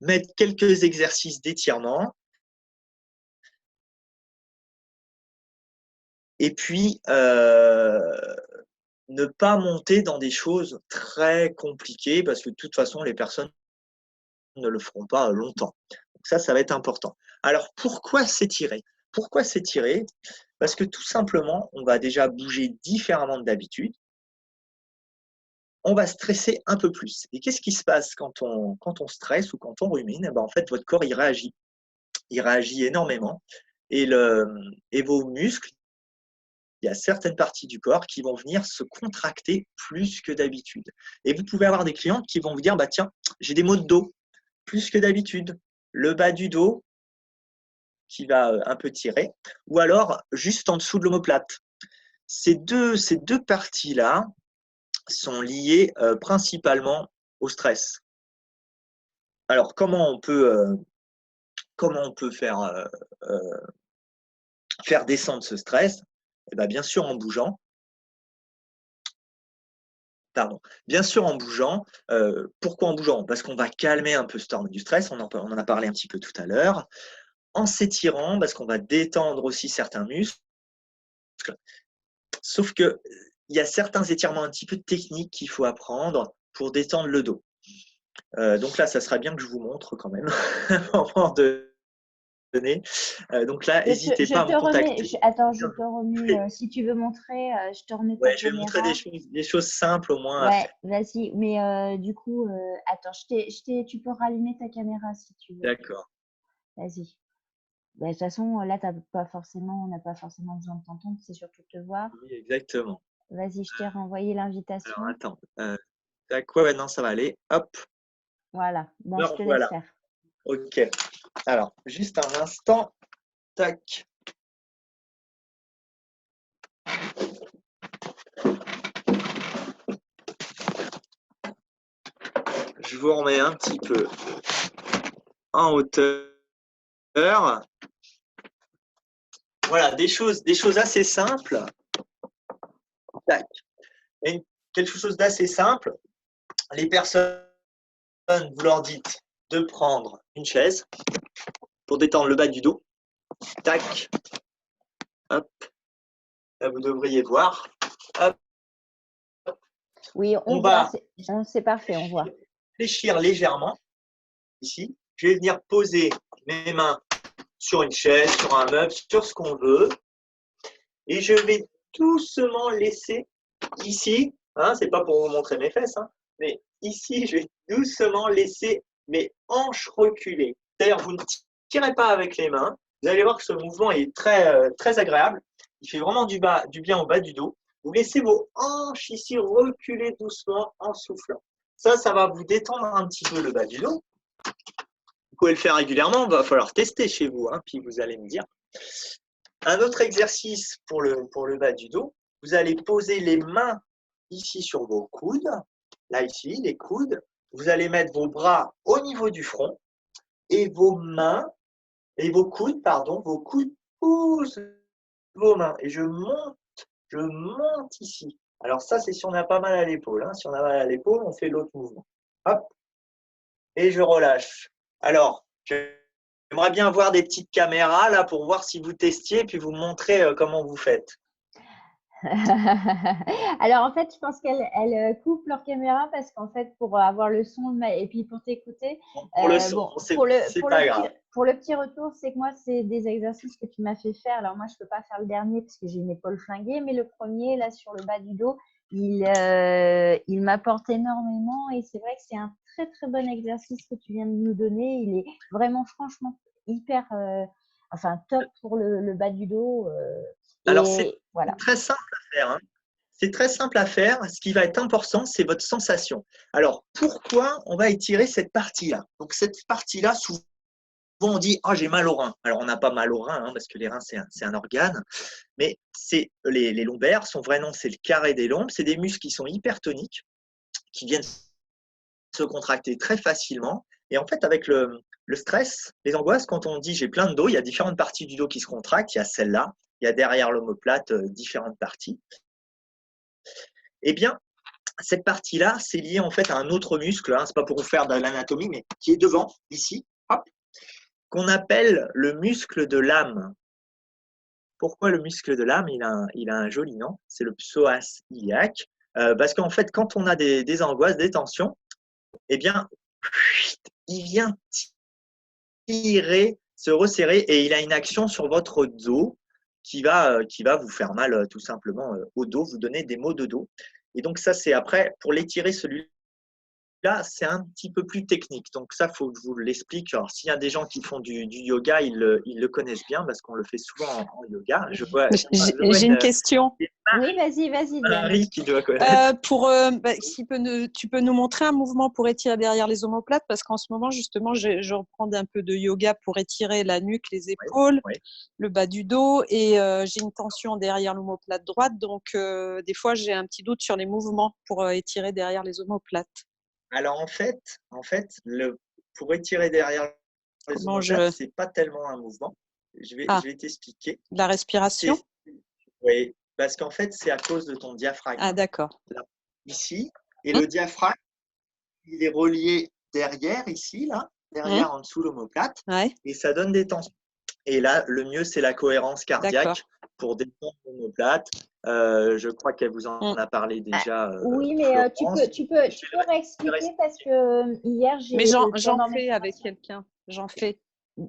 Mettre quelques exercices d'étirement. Et puis, ne pas monter dans des choses très compliquées parce que de toute façon, les personnes ne le feront pas longtemps. Donc ça va être important. Alors, pourquoi s'étirer? Pourquoi s'étirer? Parce que tout simplement, on va déjà bouger différemment de d'habitude. On va stresser un peu plus. Et qu'est-ce qui se passe quand on stresse ou quand on rumine? En fait, votre corps, il réagit. Il réagit énormément. Et vos muscles, il y a certaines parties du corps qui vont venir se contracter plus que d'habitude. Et vous pouvez avoir des clientes qui vont vous dire, bah tiens, j'ai des maux de dos plus que d'habitude. Le bas du dos qui va un peu tirer, ou alors juste en dessous de l'omoplate. Ces deux parties-là sont liées principalement au stress. Alors, comment on peut faire descendre ce stress? Eh bien, bien sûr en bougeant. Bien sûr en bougeant. Pourquoi en bougeant? Parce qu'on va calmer un peu cette hormone du stress, on en a parlé un petit peu tout à l'heure. En s'étirant, parce qu'on va détendre aussi certains muscles. Sauf qu'il y a certains étirements un petit peu techniques qu'il faut apprendre pour détendre le dos. Donc là, ça sera bien que je vous montre quand même avant de donner. Donc là, n'hésitez pas à me contacter. Attends, je te remets. Si tu veux montrer, je te remets ta caméra. Je vais montrer des choses simples au moins. Ouais, vas-y. Mais du coup, attends, tu peux rallumer ta caméra si tu veux. D'accord. Vas-y. De toute façon, là, on n'a pas forcément besoin de t'entendre, c'est surtout de te voir. Oui, exactement. Vas-y, je t'ai renvoyé l'invitation. Alors, attends. Ouais, non, ça va aller. Hop. Voilà. Bon, je te laisse faire. Ok. Alors, juste un instant. Tac. Je vous remets un petit peu en hauteur. Voilà, des choses assez simples. Tac. Et quelque chose d'assez simple. Les personnes, vous leur dites de prendre une chaise pour détendre le bas du dos. Tac. Hop. Là, vous devriez voir. Hop. Oui, on voit. C'est parfait, on voit. Fléchir légèrement. Ici. Je vais venir poser mes mains sur une chaise, sur un meuble, sur ce qu'on veut. Et je vais doucement laisser ici, c'est pas pour vous montrer mes fesses, mais ici, je vais doucement laisser mes hanches reculer. C'est-à-dire, vous ne tirez pas avec les mains. Vous allez voir que ce mouvement est très, très agréable. Il fait vraiment du bien au bas du dos. Vous laissez vos hanches ici reculer doucement en soufflant. Ça va vous détendre un petit peu le bas du dos. Vous pouvez le faire régulièrement, il va falloir tester chez vous, puis vous allez me dire. Un autre exercice pour le bas du dos, vous allez poser les mains ici sur vos coudes, là ici, les coudes. Vous allez mettre vos bras au niveau du front et vos coudes pousse vos mains et je monte ici. Alors ça, c'est si on a pas mal à l'épaule. Hein. Si on a mal à l'épaule, on fait l'autre mouvement. Hop, et je relâche. Alors, j'aimerais bien voir des petites caméras là pour voir si vous testiez, puis vous montrer comment vous faites. Alors en fait, je pense qu'elles coupent leur caméra parce qu'en fait, pour avoir le son et puis pour t'écouter, Pour le son, bon, c'est pour pas le grave. pour le petit retour, c'est que moi, c'est des exercices que tu m'as fait faire. Alors moi, je peux pas faire le dernier parce que j'ai une épaule flinguée, mais le premier, là, sur le bas du dos, il m'apporte énormément et c'est vrai que c'est un très, très bon exercice que tu viens de nous donner. Il est vraiment, franchement, hyper, enfin, top pour le bas du dos. Alors, Et c'est voilà. très simple à faire. Hein. C'est très simple à faire. Ce qui va être important, c'est votre sensation. Alors, pourquoi on va étirer cette partie-là? Donc, cette partie-là, souvent, on dit « Ah, j'ai mal aux reins ». Alors, on n'a pas mal aux reins, hein, parce que les reins, c'est un organe. Mais les lombaires, son vrai nom, c'est le carré des lombes. C'est des muscles qui sont hypertoniques, qui viennent se contracter très facilement. Et en fait, avec le stress, les angoisses, quand on dit « j'ai plein de dos », il y a différentes parties du dos qui se contractent. Il y a celle-là, il y a derrière l'omoplate différentes parties. Eh bien, cette partie-là, c'est lié en fait à un autre muscle, hein, c'est pas pour vous faire de l'anatomie, mais qui est devant, ici, hop, qu'on appelle le muscle de l'âme. Pourquoi le muscle de l'âme? Il a un joli nom, c'est le psoas iliaque, parce qu'en fait, quand on a des angoisses, des tensions, eh bien, il vient tirer, se resserrer, et il a une action sur votre dos qui va vous faire mal tout simplement au dos, vous donner des maux de dos. Et donc ça, c'est après, pour l'étirer celui-là, c'est un petit peu plus technique. Donc ça, il faut que je vous l'explique. Alors, s'il y a des gens qui font du yoga, ils le connaissent bien parce qu'on le fait souvent en yoga. J'ai une question. Oui, vas-y, Diane. Marie qui doit connaître. Tu peux nous montrer un mouvement pour étirer derrière les omoplates, parce qu'en ce moment, justement, je reprends un peu de yoga pour étirer la nuque, les épaules, le bas du dos, et j'ai une tension derrière l'omoplate droite, donc des fois, j'ai un petit doute sur les mouvements pour étirer derrière les omoplates. Alors en fait, pour étirer derrière les omoplates, c'est pas tellement un mouvement. Je vais t'expliquer. La respiration? Oui, parce qu'en fait, c'est à cause de ton diaphragme. Ah, d'accord. Là, ici, et le diaphragme, il est relié derrière, ici, là, derrière en dessous l'omoplate, et ça donne des tensions. Et là, le mieux, c'est la cohérence cardiaque pour détendre l'omoplate. Je crois qu'elle vous en a parlé déjà. Oui, mais tu peux réexpliquer parce que hier, j'ai… Mais j'en fais avec quelqu'un. J'en fais.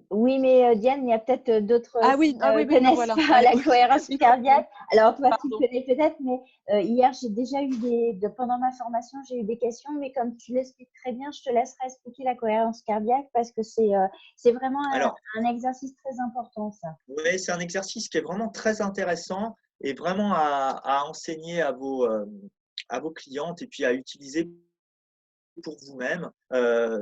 Oui, mais Diane, il y a peut-être d'autres qui ne connaissent pas la cohérence cardiaque. Alors, toi, tu connais peut-être, mais hier, j'ai déjà eu pendant ma formation, j'ai eu des questions, mais comme tu l'expliques très bien, je te laisserai expliquer la cohérence cardiaque parce que c'est vraiment un exercice très important, ça. Oui, c'est un exercice qui est vraiment très intéressant et vraiment à enseigner à vos clientes et puis à utiliser pour vous-même.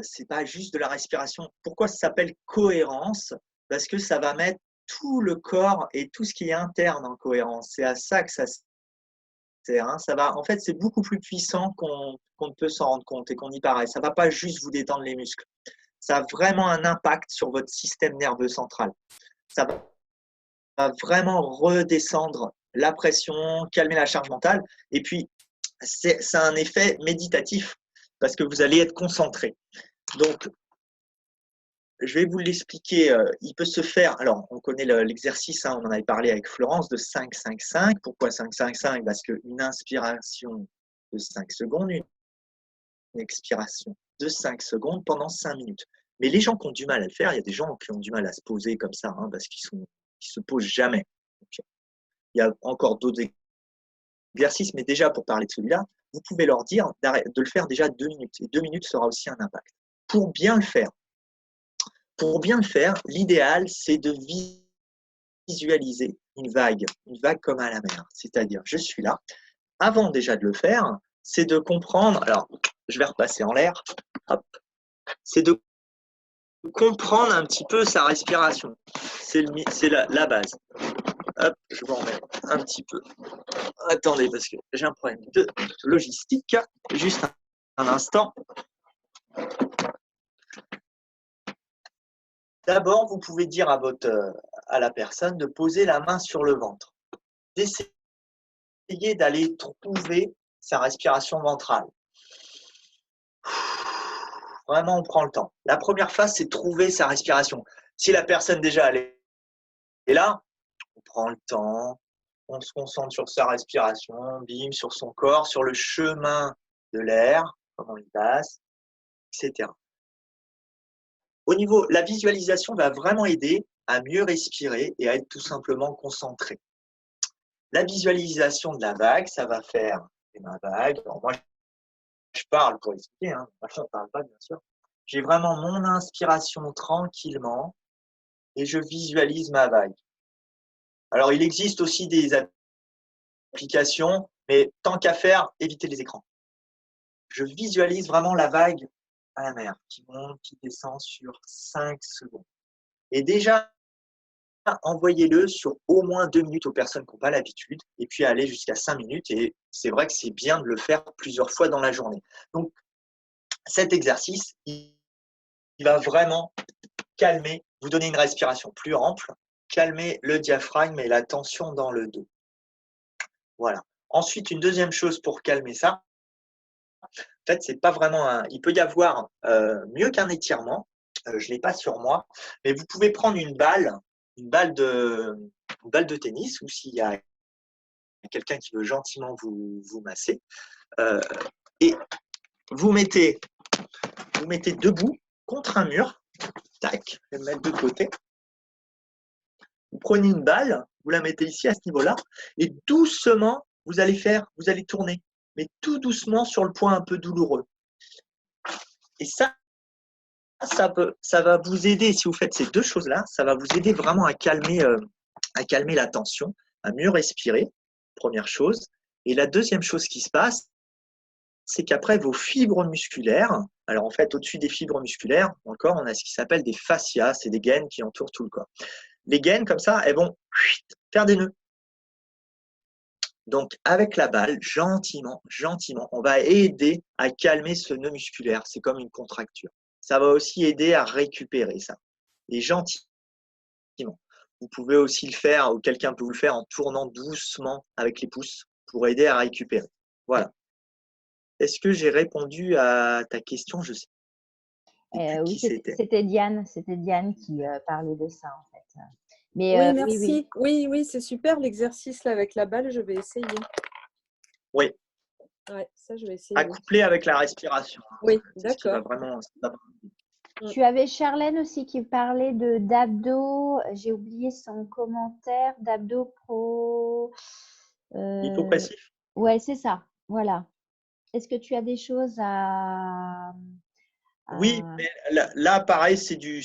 C'est pas juste de la respiration. Pourquoi ça s'appelle cohérence? Parce que ça va mettre tout le corps et tout ce qui est interne en cohérence. C'est à ça que ça sert. Hein. En fait, c'est beaucoup plus puissant qu'on ne peut s'en rendre compte et qu'on y paraît. Ça va pas juste vous détendre les muscles. Ça a vraiment un impact sur votre système nerveux central. Ça va vraiment redescendre la pression, calmer la charge mentale. Et puis, ça a un effet méditatif parce que vous allez être concentré. Donc, je vais vous l'expliquer. Il peut se faire, alors on connaît l'exercice, hein, on en avait parlé avec Florence, de 5-5-5. Pourquoi 5-5-5? Parce qu'une inspiration de 5 secondes, une expiration de 5 secondes pendant 5 minutes. Mais les gens qui ont du mal à le faire, il y a des gens qui ont du mal à se poser comme ça, hein, parce qu'ils ne se posent jamais. Donc, il y a encore d'autres exercices, mais déjà pour parler de celui-là, vous pouvez leur dire de le faire déjà 2 minutes. Et 2 minutes sera aussi un impact. Pour bien le faire, l'idéal, c'est de visualiser une vague comme à la mer. C'est-à-dire, je suis là. Avant déjà de le faire, c'est de comprendre, alors je vais repasser en l'air, c'est de comprendre un petit peu sa respiration. C'est la base. Hop, je vous remets un petit peu. Attendez, parce que j'ai un problème de logistique. Juste un instant. D'abord, vous pouvez dire à votre à la personne de poser la main sur le ventre, d'essayer d'aller trouver sa respiration ventrale. Vraiment, on prend le temps. La première phase, c'est trouver sa respiration. Si la personne déjà elle est là, on prend le temps, on se concentre sur sa respiration, bim, sur son corps, sur le chemin de l'air, comment il passe, etc. Au niveau, la visualisation va vraiment aider à mieux respirer et à être tout simplement concentré. La visualisation de la vague, ça va faire ma vague. Alors moi, je parle pour expliquer, hein. Je ne parle pas, bien sûr. J'ai vraiment mon inspiration tranquillement et je visualise ma vague. Alors, il existe aussi des applications, mais tant qu'à faire, évitez les écrans. Je visualise vraiment la vague à la mer qui monte, qui descend sur 5 secondes. Et déjà, envoyez-le sur au moins 2 minutes aux personnes qui n'ont pas l'habitude et puis aller jusqu'à 5 minutes. Et c'est vrai que c'est bien de le faire plusieurs fois dans la journée. Donc, cet exercice, il va vraiment calmer, vous donner une respiration plus ample, calmer le diaphragme et la tension dans le dos. Voilà. Ensuite, une deuxième chose pour calmer ça, en fait, c'est pas vraiment un. Il peut y avoir mieux qu'un étirement. Je ne l'ai pas sur moi, mais vous pouvez prendre une balle de tennis, ou s'il y a quelqu'un qui veut gentiment vous masser, et vous mettez debout contre un mur. Tac, je vais me mettre de côté. Vous prenez une balle, vous la mettez ici à ce niveau-là, et doucement, vous allez tourner, mais tout doucement sur le point un peu douloureux. Et ça va vous aider, si vous faites ces deux choses-là, ça va vous aider vraiment à calmer la tension, à mieux respirer, première chose. Et la deuxième chose qui se passe, c'est qu'après vos fibres musculaires, alors en fait, au-dessus des fibres musculaires, dans le corps, on a ce qui s'appelle des fascias, c'est des gaines qui entourent tout le corps. Les gaines, comme ça, elles vont faire des nœuds. Donc, avec la balle, gentiment, on va aider à calmer ce nœud musculaire. C'est comme une contracture. Ça va aussi aider à récupérer ça. Et gentiment. Vous pouvez aussi le faire, ou quelqu'un peut vous le faire en tournant doucement avec les pouces pour aider à récupérer. Voilà. Est-ce que j'ai répondu à ta question? Je sais plus Oui, qui c'était. c'était Diane qui parlait de ça en fait. Mais, oui, merci. Oui, c'est super l'exercice là avec la balle, je vais essayer. Oui. Ouais, ça je vais essayer. À coupler avec la respiration. Oui, d'accord. Tu avais Charlène aussi qui parlait d'abdos. J'ai oublié son commentaire. D'abdos pro. Hypopressif. Ouais, c'est ça. Voilà. Est-ce que tu as des choses à… Oui, mais là pareil, c'est du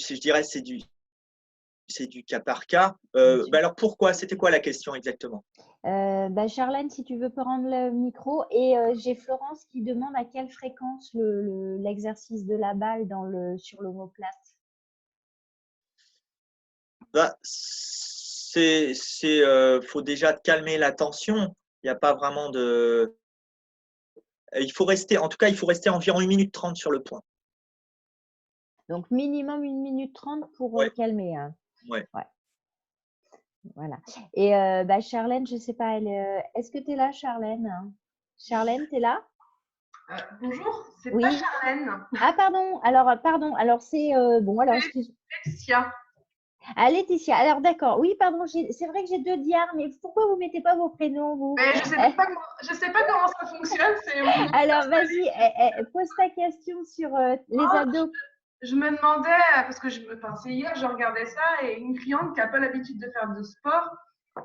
cas par cas. Alors pourquoi? C'était quoi la question exactement? Charlène, si tu veux prendre le micro. Et j'ai Florence qui demande à quelle fréquence l'exercice de la balle sur l'omoplate. Faut déjà calmer la tension. Il n'y a pas vraiment de. Il faut rester environ 1 minute 30 sur le point. Donc, minimum 1 minute 30 pour calmer. Hein. Ouais. Voilà. Et Charlène, je ne sais pas, est-ce que tu es là, Charlène? Charlène, tu es là? Bonjour, c'est Oui. pas Charlène. Ah, pardon. Alors, c'est… Laetitia. Ah, Laetitia. Alors, d'accord. Oui, pardon. C'est vrai que j'ai 2 diars, mais pourquoi vous ne mettez pas vos prénoms, vous? Mais je sais pas comment ça fonctionne. Alors, vas-y, pose ta question sur les abdos. Je me demandais, parce que c'est hier, je regardais ça, et une cliente qui n'a pas l'habitude de faire de sport,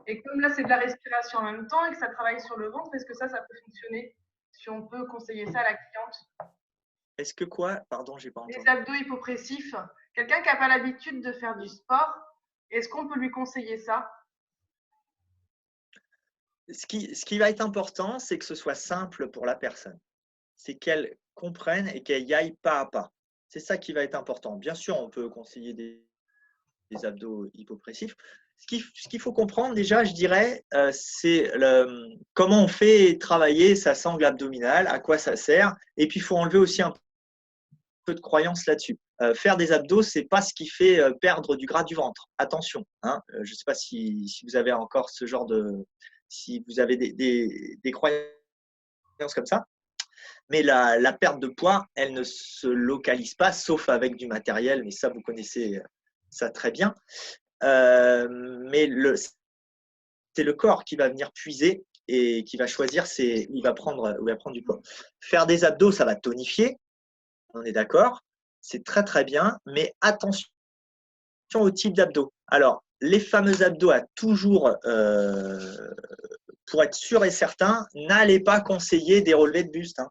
et comme là, c'est de la respiration en même temps et que ça travaille sur le ventre, est-ce que ça peut fonctionner? Si on peut conseiller ça à la cliente. Est-ce que quoi? Pardon, j'ai pas entendu. Les abdos hypopressifs. Quelqu'un qui n'a pas l'habitude de faire du sport, est-ce qu'on peut lui conseiller ça? Ce qui va être important, c'est que ce soit simple pour la personne. C'est qu'elle comprenne et qu'elle y aille pas à pas. C'est ça qui va être important. Bien sûr, on peut conseiller des abdos hypopressifs. Ce qu'il faut comprendre déjà, je dirais, c'est comment on fait travailler sa sangle abdominale, à quoi ça sert. Et puis, il faut enlever aussi un peu de croyance là-dessus. faire des abdos, ce n'est pas ce qui fait perdre du gras du ventre. Attention, hein, je ne sais pas si vous avez encore ce genre de… Si vous avez des croyances comme ça. Mais la perte de poids, elle ne se localise pas, sauf avec du matériel, mais ça, vous connaissez ça très bien. Mais c'est le corps qui va venir puiser et qui va choisir, il va prendre du poids. Faire des abdos, ça va tonifier, on est d'accord, c'est très très bien, mais attention au type d'abdos. Alors, les fameux abdos à toujours, pour être sûr et certain, n'allez pas conseiller des relevés de buste. Hein.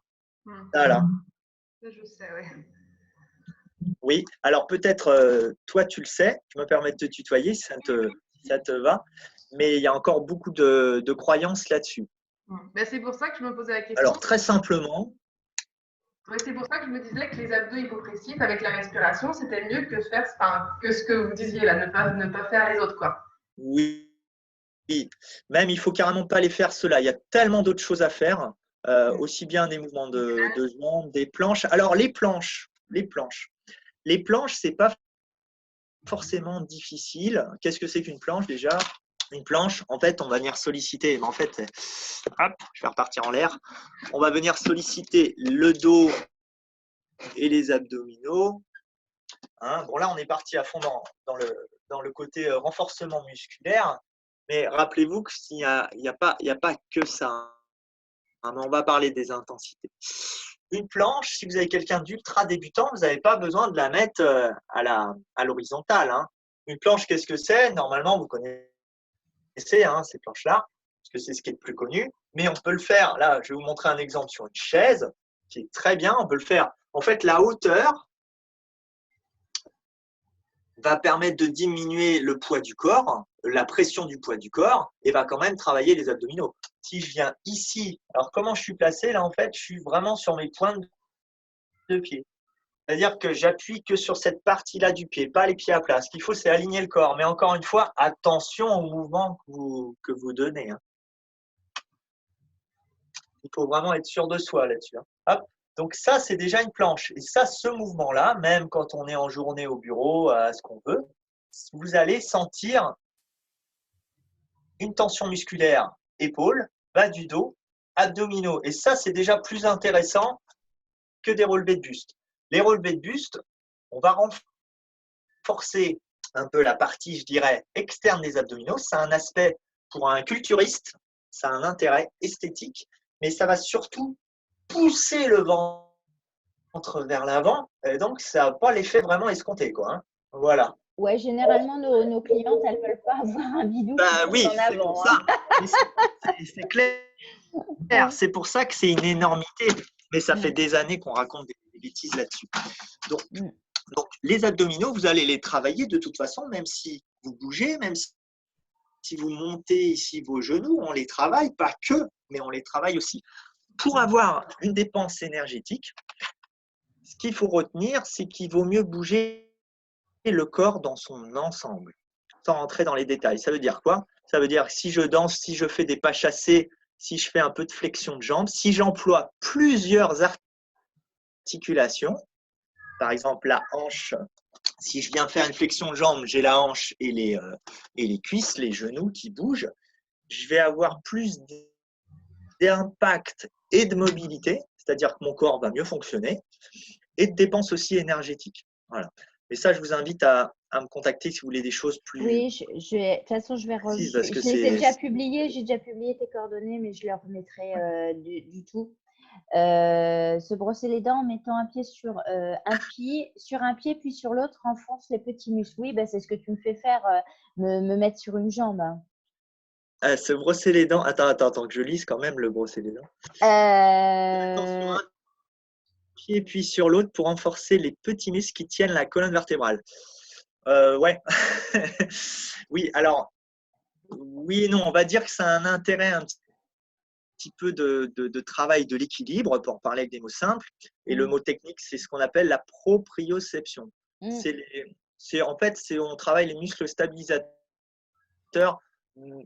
Voilà. Ça, je sais, oui. Oui, alors peut-être, toi tu le sais, je me permets de te tutoyer si ça te va, mais il y a encore beaucoup de croyances là-dessus. Ben, c'est pour ça que je me posais la question. Alors très simplement… Ouais, c'est pour ça que je me disais que les abdos hypopressifs avec la respiration, c'était mieux que faire, que ce que vous disiez là, ne pas faire les autres, quoi. Oui, même il faut carrément pas les faire ceux-là. Il y a tellement d'autres choses à faire, aussi bien des mouvements de jambes, des planches. Alors les planches, c'est pas forcément difficile. Qu'est-ce que c'est qu'une planche déjà? Une planche, en fait, on va venir solliciter, mais en fait, hop, je vais repartir en l'air. On va venir solliciter le dos et les abdominaux. Hein, bon, là, on est parti à fond dans le côté renforcement musculaire, mais rappelez-vous qu'il n'y a pas que ça. Hein, mais on va parler des intensités. Une planche, si vous avez quelqu'un d'ultra débutant, vous n'avez pas besoin de la mettre à l'horizontale. Hein. Une planche, qu'est-ce que c'est? Normalement, vous connaissez ces planches-là, parce que c'est ce qui est le plus connu. Mais on peut le faire, là, je vais vous montrer un exemple sur une chaise, qui est très bien. On peut le faire. En fait, la hauteur va permettre de diminuer le poids du corps, la pression du poids du corps, et va quand même travailler les abdominaux. Si je viens ici, alors comment je suis placé là en fait? Je suis vraiment sur mes pointes de pied. C'est-à-dire que j'appuie que sur cette partie-là du pied, pas les pieds à plat. Ce qu'il faut, c'est aligner le corps. Mais encore une fois, attention au mouvement que vous donnez. Hein. Il faut vraiment être sûr de soi là-dessus. Hein. Hop. Donc ça, c'est déjà une planche. Et ça, ce mouvement-là, même quand on est en journée au bureau, à ce qu'on veut, vous allez sentir une tension musculaire, épaule, bas du dos, abdominaux. Et ça, c'est déjà plus intéressant que des relevés de buste. Les relevés de buste, on va renforcer un peu la partie, je dirais, externe des abdominaux. C'est un aspect pour un culturiste, ça a un intérêt esthétique, mais ça va surtout pousser le ventre vers l'avant. Donc, ça n'a pas l'effet vraiment escompté, quoi. Hein. Voilà. Ouais, généralement, nos clientes, elles ne veulent pas avoir un bidou oui, en avant. Pour ça. C'est clair. C'est pour ça que c'est une énormité. Mais ça fait des années qu'on raconte des bêtises là-dessus. Donc, les abdominaux, vous allez les travailler de toute façon, même si vous bougez, même si vous montez ici vos genoux, on les travaille, pas que, mais on les travaille aussi. Pour avoir une dépense énergétique, ce qu'il faut retenir, c'est qu'il vaut mieux bouger le corps dans son ensemble, sans rentrer dans les détails. Ça veut dire quoi? Ça veut dire que si je danse, si je fais des pas chassés, si je fais un peu de flexion de jambes, si j'emploie plusieurs articulations, par exemple la hanche, si je viens faire une flexion de jambes, j'ai la hanche et les cuisses, les genoux qui bougent, je vais avoir plus d'impact et de mobilité, c'est-à-dire que mon corps va mieux fonctionner, et de dépenses aussi énergétiques. Voilà. Et ça, je vous invite à me contacter si vous voulez des choses plus… Oui, de toute façon, je les ai déjà publiés. J'ai déjà publié tes coordonnées, mais je les remettrai du tout. Se brosser les dents en mettant un pied sur un pied, puis sur l'autre, renforce les petits muscles. Oui, c'est ce que tu me fais faire, me mettre sur une jambe. Se brosser les dents. Attends, que je lise quand même le brosser les dents. Attention, un pied puis sur l'autre pour renforcer les petits muscles qui tiennent la colonne vertébrale. Ouais. Oui, alors, oui et non, on va dire que ça a un intérêt un petit peu de travail de l'équilibre, pour parler avec des mots simples. Et le mot technique, c'est ce qu'on appelle la proprioception. En fait, on travaille les muscles stabilisateurs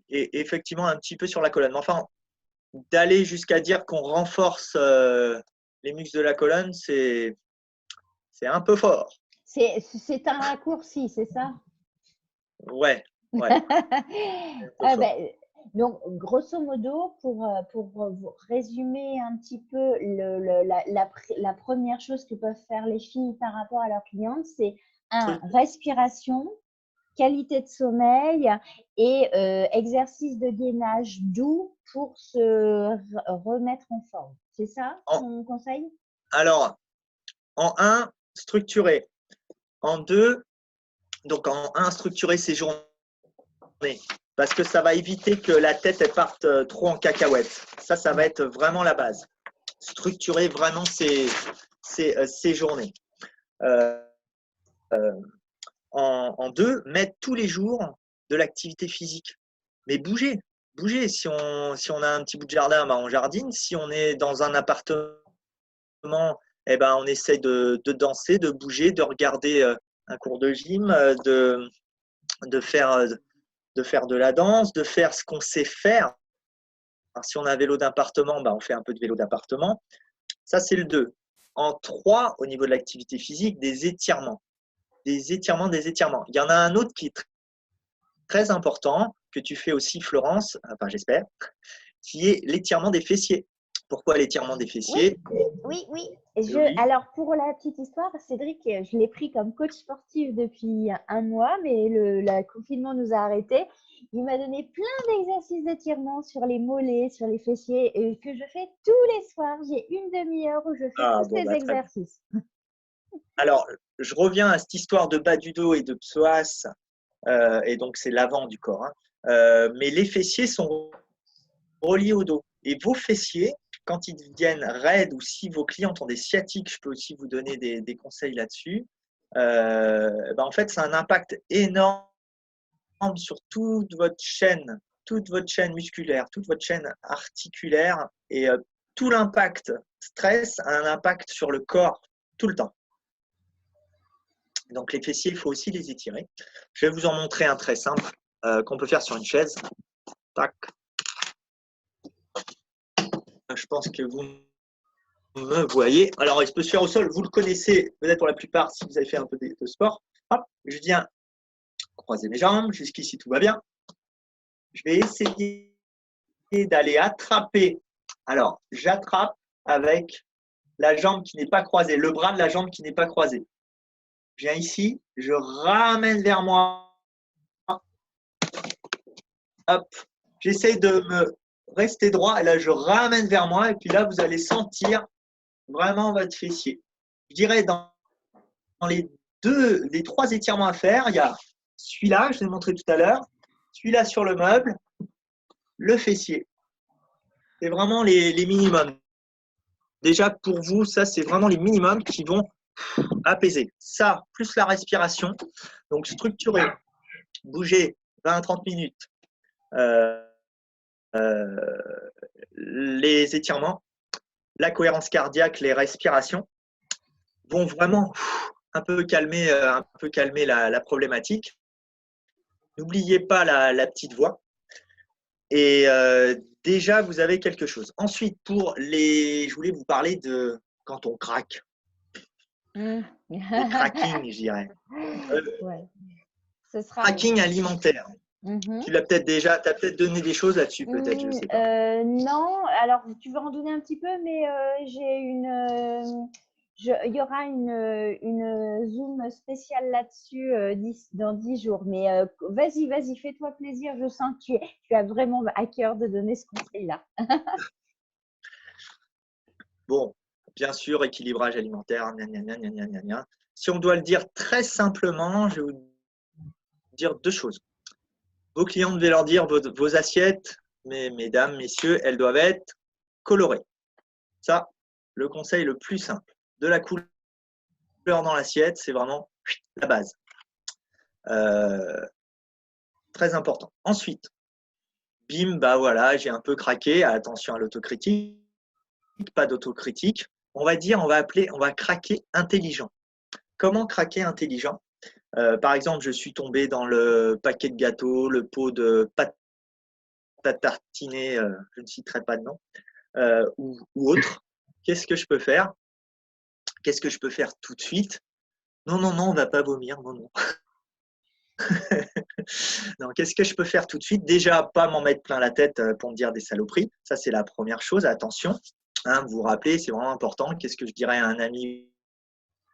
et effectivement un petit peu sur la colonne. Mais enfin, d'aller jusqu'à dire qu'on renforce les muscles de la colonne, c'est un peu fort. C'est un raccourci, c'est ça? Ouais, ouais. Ah ben, donc, grosso modo, pour vous résumer un petit peu la première chose que peuvent faire les filles par rapport à leurs clientes, c'est respiration, qualité de sommeil et exercice de gainage doux pour se remettre en forme. C'est ça ton conseil? Alors, en 1, structurer. En 2, donc en 1, structurer ses journées. Parce que ça va éviter que la tête elle parte trop en cacahuète. Ça va être vraiment la base. Structurer vraiment ses journées. En 2, mettre tous les jours de l'activité physique. Mais bouger. Si on a un petit bout de jardin, on jardine. Si on est dans un appartement, on essaie de danser, de bouger, de regarder un cours de gym, de faire de la danse, de faire ce qu'on sait faire. Alors, si on a un vélo d'appartement, on fait un peu de vélo d'appartement. Ça, c'est le 2. En 3, au niveau de l'activité physique, des étirements. Des étirements. Il y en a un autre qui est très important, que tu fais aussi, Florence, enfin j'espère, qui est l'étirement des fessiers. Pourquoi l'étirement des fessiers? Oui. Alors, pour la petite histoire, Cédric, je l'ai pris comme coach sportif depuis un mois, mais le confinement nous a arrêtés. Il m'a donné plein d'exercices d'étirement sur les mollets, sur les fessiers, et que je fais tous les soirs. J'ai une demi-heure où je fais tous ces exercices. Alors, je reviens à cette histoire de bas du dos et de psoas, et donc c'est l'avant du corps. Mais les fessiers sont reliés au dos. Et vos fessiers, quand ils deviennent raides ou si vos clientes ont des sciatiques, je peux aussi vous donner des conseils là-dessus. En fait, c'est un impact énorme sur toute votre chaîne musculaire, toute votre chaîne articulaire et tout l'impact stress a un impact sur le corps tout le temps. Donc les fessiers, il faut aussi les étirer. Je vais vous en montrer un très simple qu'on peut faire sur une chaise. Tac. Je pense que vous me voyez. Alors, il peut se faire au sol. Vous le connaissez peut-être pour la plupart si vous avez fait un peu de sport. Hop, je viens croiser mes jambes. Jusqu'ici, tout va bien. Je vais essayer d'aller attraper. Alors, j'attrape avec la jambe qui n'est pas croisée, le bras de la jambe qui n'est pas croisée. Je viens ici, je ramène vers moi. Hop, j'essaie de me rester droit et là, je ramène vers moi. Et puis là, vous allez sentir vraiment votre fessier. Je dirais dans les 3 étirements à faire, il y a celui-là, je vous ai montré tout à l'heure, celui-là sur le meuble, le fessier. C'est vraiment les minimums. Déjà, pour vous, ça, c'est vraiment les minimums qui vont apaiser. Ça, plus la respiration. Donc, structurer, bouger 20 à 30 minutes. Les étirements, la cohérence cardiaque, les respirations vont vraiment un peu calmer la problématique. N'oubliez pas la petite voix. Et déjà, vous avez quelque chose. Ensuite, je voulais vous parler de quand on craque. Des cracking, je dirais. Ouais. Ce sera Cracking alimentaire. Tu l'as peut-être déjà, tu as peut-être donné des choses là-dessus, peut-être, je ne sais pas. Non, alors tu vas en donner un petit peu, mais il y aura une Zoom spéciale là-dessus dans 10 jours. Mais vas-y, fais-toi plaisir. Je sens que tu as vraiment à cœur de donner ce conseil-là. Bon, bien sûr, équilibrage alimentaire, Si on doit le dire très simplement, je vais vous dire 2 choses. Vos clients devez leur dire vos assiettes, mesdames, messieurs, elles doivent être colorées. Ça, le conseil le plus simple. De la couleur dans l'assiette, c'est vraiment la base. Très important. Ensuite, bim, voilà, j'ai un peu craqué. Attention à l'autocritique, pas d'autocritique. On va craquer intelligent. Comment craquer intelligent? Par exemple, je suis tombé dans le paquet de gâteaux, le pot de pâte à tartiner, je ne citerai pas de nom, ou autre. Qu'est-ce que je peux faire? Qu'est-ce que je peux faire tout de suite? Non, non, non, on ne va pas vomir. Non, non. Non, qu'est-ce que je peux faire tout de suite? Déjà, pas m'en mettre plein la tête pour me dire des saloperies. Ça, c'est la première chose. Attention, hein, vous vous rappelez, c'est vraiment important. Qu'est-ce que je dirais à un ami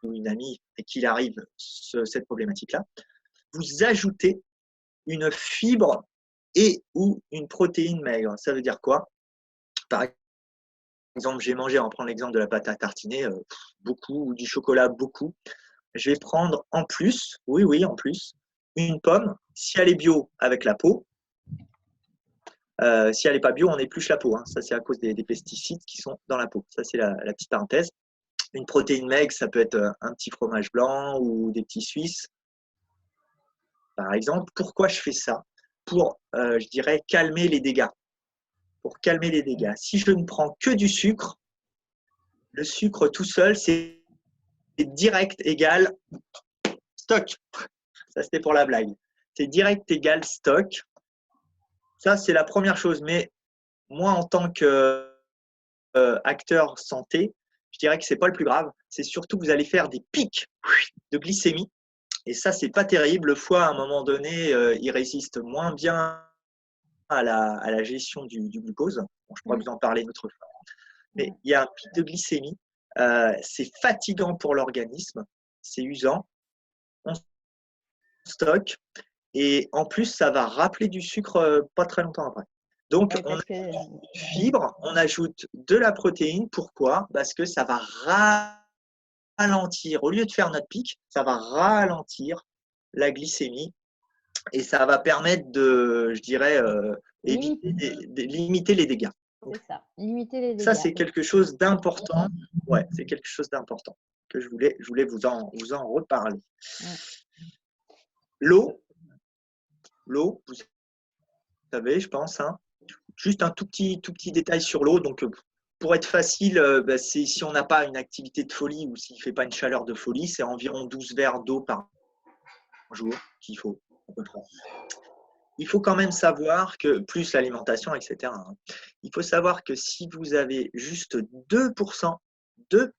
ou une amie et qu'il arrive cette problématique-là? Vous ajoutez une fibre et ou une protéine maigre. Ça veut dire quoi? Par exemple, j'ai mangé, on prend l'exemple de la pâte à tartiner, beaucoup, ou du chocolat, beaucoup. Je vais prendre en plus, oui, oui, en plus, une pomme, si elle est bio, avec la peau. Si elle n'est pas bio, on épluche la peau. Hein. Ça, c'est à cause des pesticides qui sont dans la peau. Ça, c'est la petite parenthèse. Une protéine maigre, ça peut être un petit fromage blanc ou des petits Suisses, par exemple. Pourquoi je fais ça? Pour, je dirais, calmer les dégâts. Pour calmer les dégâts. Si je ne prends que du sucre, le sucre tout seul, c'est direct égal stock. Ça, c'était pour la blague. C'est direct égal stock. Ça, c'est la première chose. Mais moi, en tant qu'acteur santé, je dirais que ce n'est pas le plus grave. C'est surtout que vous allez faire des pics de glycémie. Et ça, ce n'est pas terrible. Le foie, à un moment donné, il résiste moins bien à la gestion du glucose. Bon, je pourrais vous en parler une autre fois. Mais il y a un pic de glycémie. C'est fatigant pour l'organisme. C'est usant. On stocke. Et en plus, ça va rappeler du sucre pas très longtemps après. Donc, on ajoute une fibre, on ajoute de la protéine. Pourquoi? Parce que ça va ralentir. Au lieu de faire notre pic, ça va ralentir la glycémie. Et ça va permettre de, je dirais, limiter les dégâts. C'est ça, limiter les dégâts. Ça, c'est quelque chose d'important. Ouais, c'est quelque chose d'important que je voulais vous en reparler. Ouais. L'eau, vous savez, je pense, hein, juste un tout petit détail sur l'eau. Donc, pour être facile, c'est si on n'a pas une activité de folie ou s'il ne fait pas une chaleur de folie, c'est environ 12 verres d'eau par jour qu'il faut. Il faut quand même savoir que, plus l'alimentation, etc., hein, il faut savoir que si vous avez juste 2%, 2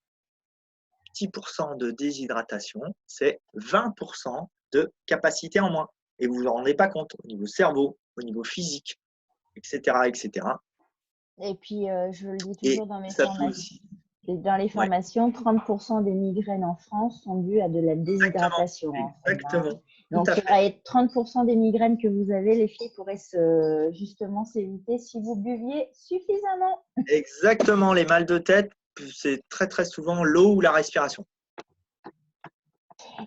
petits pourcents de déshydratation, c'est 20% de capacité en moins. Et vous ne vous en rendez pas compte au niveau cerveau, au niveau physique, etc. etc. Et puis, je le dis toujours dans mes formations. Dans les formations, 30% des migraines en France sont dues à de la déshydratation. Exactement. Donc, 30% des migraines que vous avez, les filles, pourraient justement s'éviter si vous buviez suffisamment. Exactement. Les mal de tête, c'est très, très souvent l'eau ou la respiration.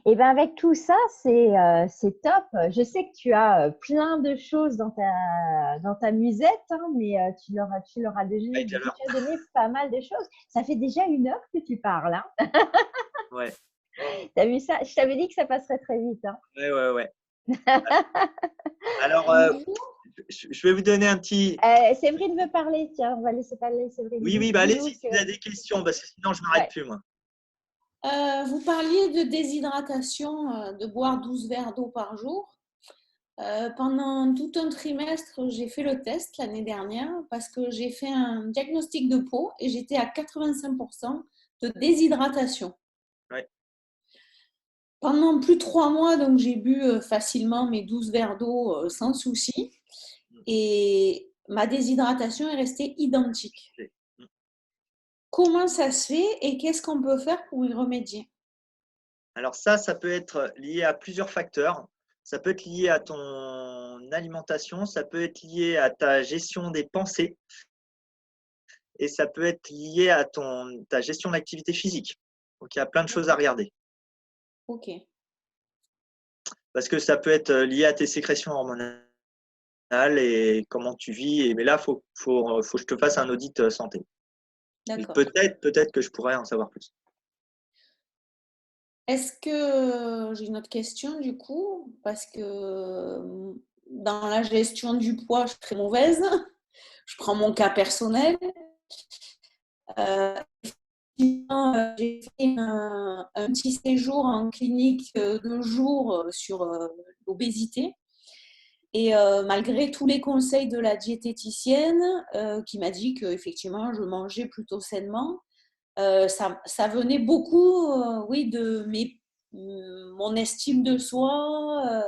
Et bien, avec tout ça, c'est top. Je sais que tu as plein de choses dans ta musette, hein, mais tu leur as déjà donné pas mal de choses. Ça fait déjà 1 heure que tu parles. Hein. Ouais. Tu as vu ça? Je t'avais dit que ça passerait très vite. Hein. Ouais. Alors, je vais vous donner un petit… Séverine veut parler. Tiens, on va laisser parler Séverine. Oui, allez-y si vous avez des questions, parce que sinon, je ne m'arrête plus, moi. Vous parliez de déshydratation, de boire 12 verres d'eau par jour. Pendant tout un trimestre, j'ai fait le test l'année dernière parce que j'ai fait un diagnostic de peau et j'étais à 85% de déshydratation. Ouais. Pendant plus de 3 mois, donc j'ai bu facilement mes 12 verres d'eau sans souci et ma déshydratation est restée identique. Comment ça se fait et qu'est-ce qu'on peut faire pour y remédier? Alors ça peut être lié à plusieurs facteurs. Ça peut être lié à ton alimentation, ça peut être lié à ta gestion des pensées et ça peut être lié à ta gestion de l'activité physique. Donc, il y a plein de choses à regarder. Ok. Parce que ça peut être lié à tes sécrétions hormonales et comment tu vis. Mais là, il faut que je te fasse un audit santé. Peut-être que je pourrais en savoir plus. Est-ce que j'ai une autre question du coup, parce que dans la gestion du poids, je suis très mauvaise. Je prends mon cas personnel. J'ai fait un petit séjour en clinique de 2 jours sur l'obésité. Et malgré tous les conseils de la diététicienne qui m'a dit qu'effectivement, je mangeais plutôt sainement, ça venait beaucoup de mes mon estime de soi,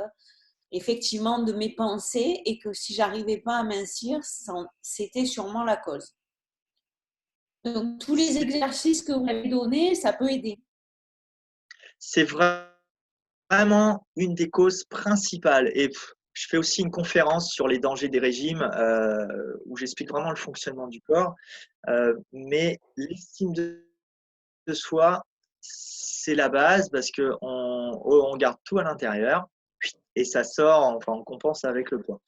effectivement de mes pensées, et que si j'arrivais pas à mincir, c'était sûrement la cause. Donc tous les exercices que vous avez donnés, ça peut aider. C'est vraiment une des causes principales. Et je fais aussi une conférence sur les dangers des régimes où j'explique vraiment le fonctionnement du corps. Mais l'estime de soi, c'est la base parce qu'on garde tout à l'intérieur et ça sort, enfin on compense avec le poids.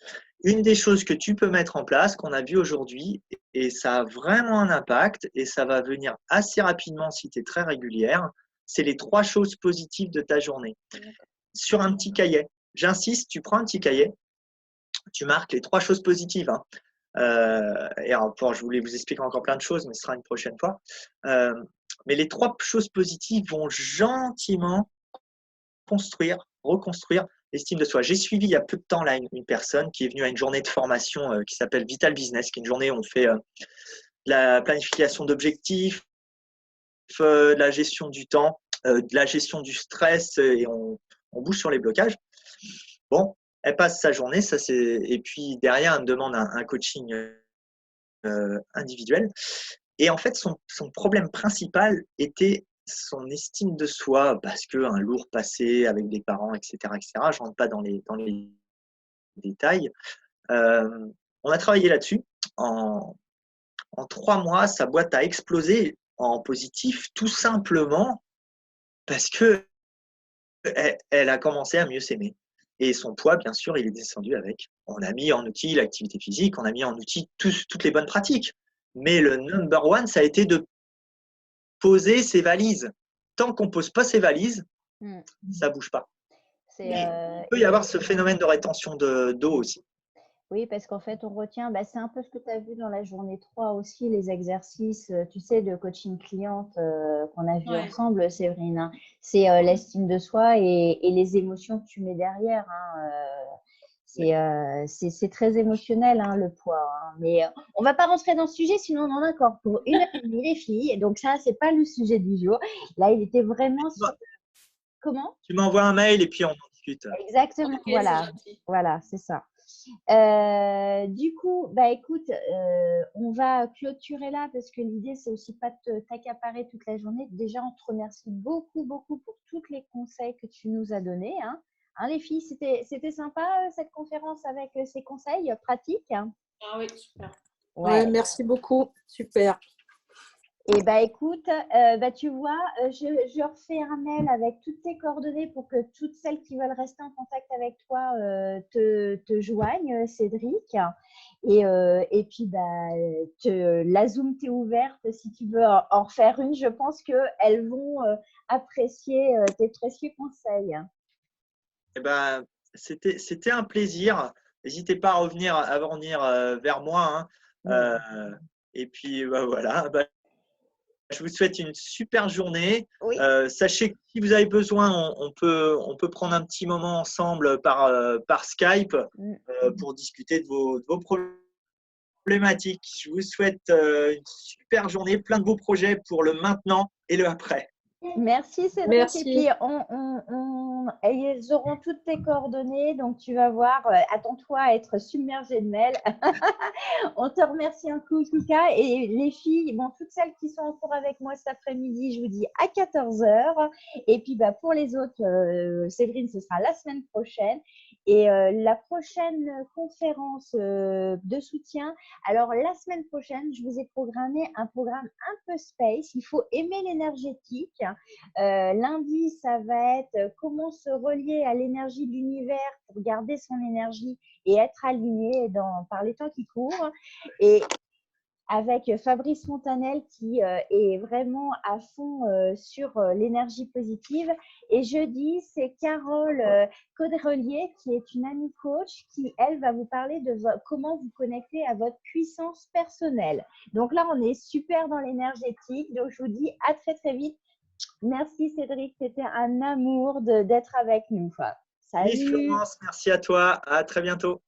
Une des choses que tu peux mettre en place, qu'on a vu aujourd'hui, et ça a vraiment un impact et ça va venir assez rapidement si tu es très régulière, c'est les 3 choses positives de ta journée. Sur un petit cahier, j'insiste, tu prends un petit cahier, tu marques les 3 choses positives. Hein. Et alors, je voulais vous expliquer encore plein de choses, mais ce sera une prochaine fois. Mais les 3 choses positives vont gentiment reconstruire l'estime de soi. J'ai suivi il y a peu de temps là une personne qui est venue à une journée de formation qui s'appelle Vital Business, qui est une journée où on fait de la planification d'objectifs, de la gestion du temps, de la gestion du stress et on bouge sur les blocages. Bon, elle passe sa journée, et puis derrière, elle me demande un coaching individuel. Et en fait, son problème principal était son estime de soi, parce qu'un lourd passé avec des parents, etc. etc. Je ne rentre pas dans les détails. On a travaillé là-dessus. En 3 mois, sa boîte a explosé en positif, tout simplement parce que elle a commencé à mieux s'aimer. Et son poids, bien sûr, il est descendu avec. On a mis en outil l'activité physique, on a mis en outil toutes les bonnes pratiques. Mais le number one, ça a été de poser ses valises. Tant qu'on ne pose pas ses valises, ça ne bouge pas. Il peut y avoir ce phénomène de rétention d'eau aussi. Oui, parce qu'en fait, on retient, c'est un peu ce que tu as vu dans la journée 3 aussi, les exercices, tu sais, de coaching cliente qu'on a vu ensemble, Séverine. Hein. C'est l'estime de soi et les émotions que tu mets derrière. Hein. C'est très émotionnel, hein, le poids. Hein. Mais on ne va pas rentrer dans ce sujet, sinon on en a encore pour 1h30, les filles. Donc ça, ce n'est pas le sujet du jour. Là, il était vraiment… Comment ? Tu m'envoies un mail et puis on en discute. Exactement, okay, voilà, c'est ça. Du coup, écoute, on va clôturer là parce que l'idée, c'est aussi pas de t'accaparer toute la journée. Déjà, on te remercie beaucoup, beaucoup pour tous les conseils que tu nous as donnés. Hein, les filles, c'était sympa cette conférence avec ces conseils pratiques. Ah oui, super. Ouais, merci beaucoup, super. Et écoute, tu vois, je refais un mail avec toutes tes coordonnées pour que toutes celles qui veulent rester en contact avec toi te joignent, Cédric. Et puis, la Zoom t'est ouverte si tu veux en refaire une. Je pense qu'elles vont apprécier tes précieux conseils. C'était un plaisir. N'hésitez pas à revenir vers moi. Hein. Et puis, voilà. Je vous souhaite une super journée. Oui. Sachez que si vous avez besoin, on peut prendre un petit moment ensemble par Skype pour discuter de vos problématiques. Je vous souhaite une super journée, plein de beaux projets pour le maintenant et le après. Merci Cédric. Merci. Et puis ils auront toutes tes coordonnées, donc tu vas voir, attends-toi à être submergé de mails. On te remercie un coup en tout cas. Et les filles, toutes celles qui sont en cours avec moi cet après-midi, je vous dis à 14h. Et puis pour les autres, Séverine, ce sera la semaine prochaine. Et la prochaine conférence de soutien, alors la semaine prochaine, je vous ai programmé un programme un peu space. Il faut aimer l'énergétique. Lundi, ça va être comment se relier à l'énergie de l'univers pour garder son énergie et être aligné par les temps qui courent. Et avec Fabrice Montanel qui est vraiment à fond sur l'énergie positive. Et jeudi, c'est Carole Caudrelier qui est une amie coach qui, elle, va vous parler de comment vous connecter à votre puissance personnelle. Donc là, on est super dans l'énergétique. Donc, je vous dis à très, très vite. Merci Cédric, c'était un amour d'être avec nous. Salut. Miss Florence, merci à toi. À très bientôt.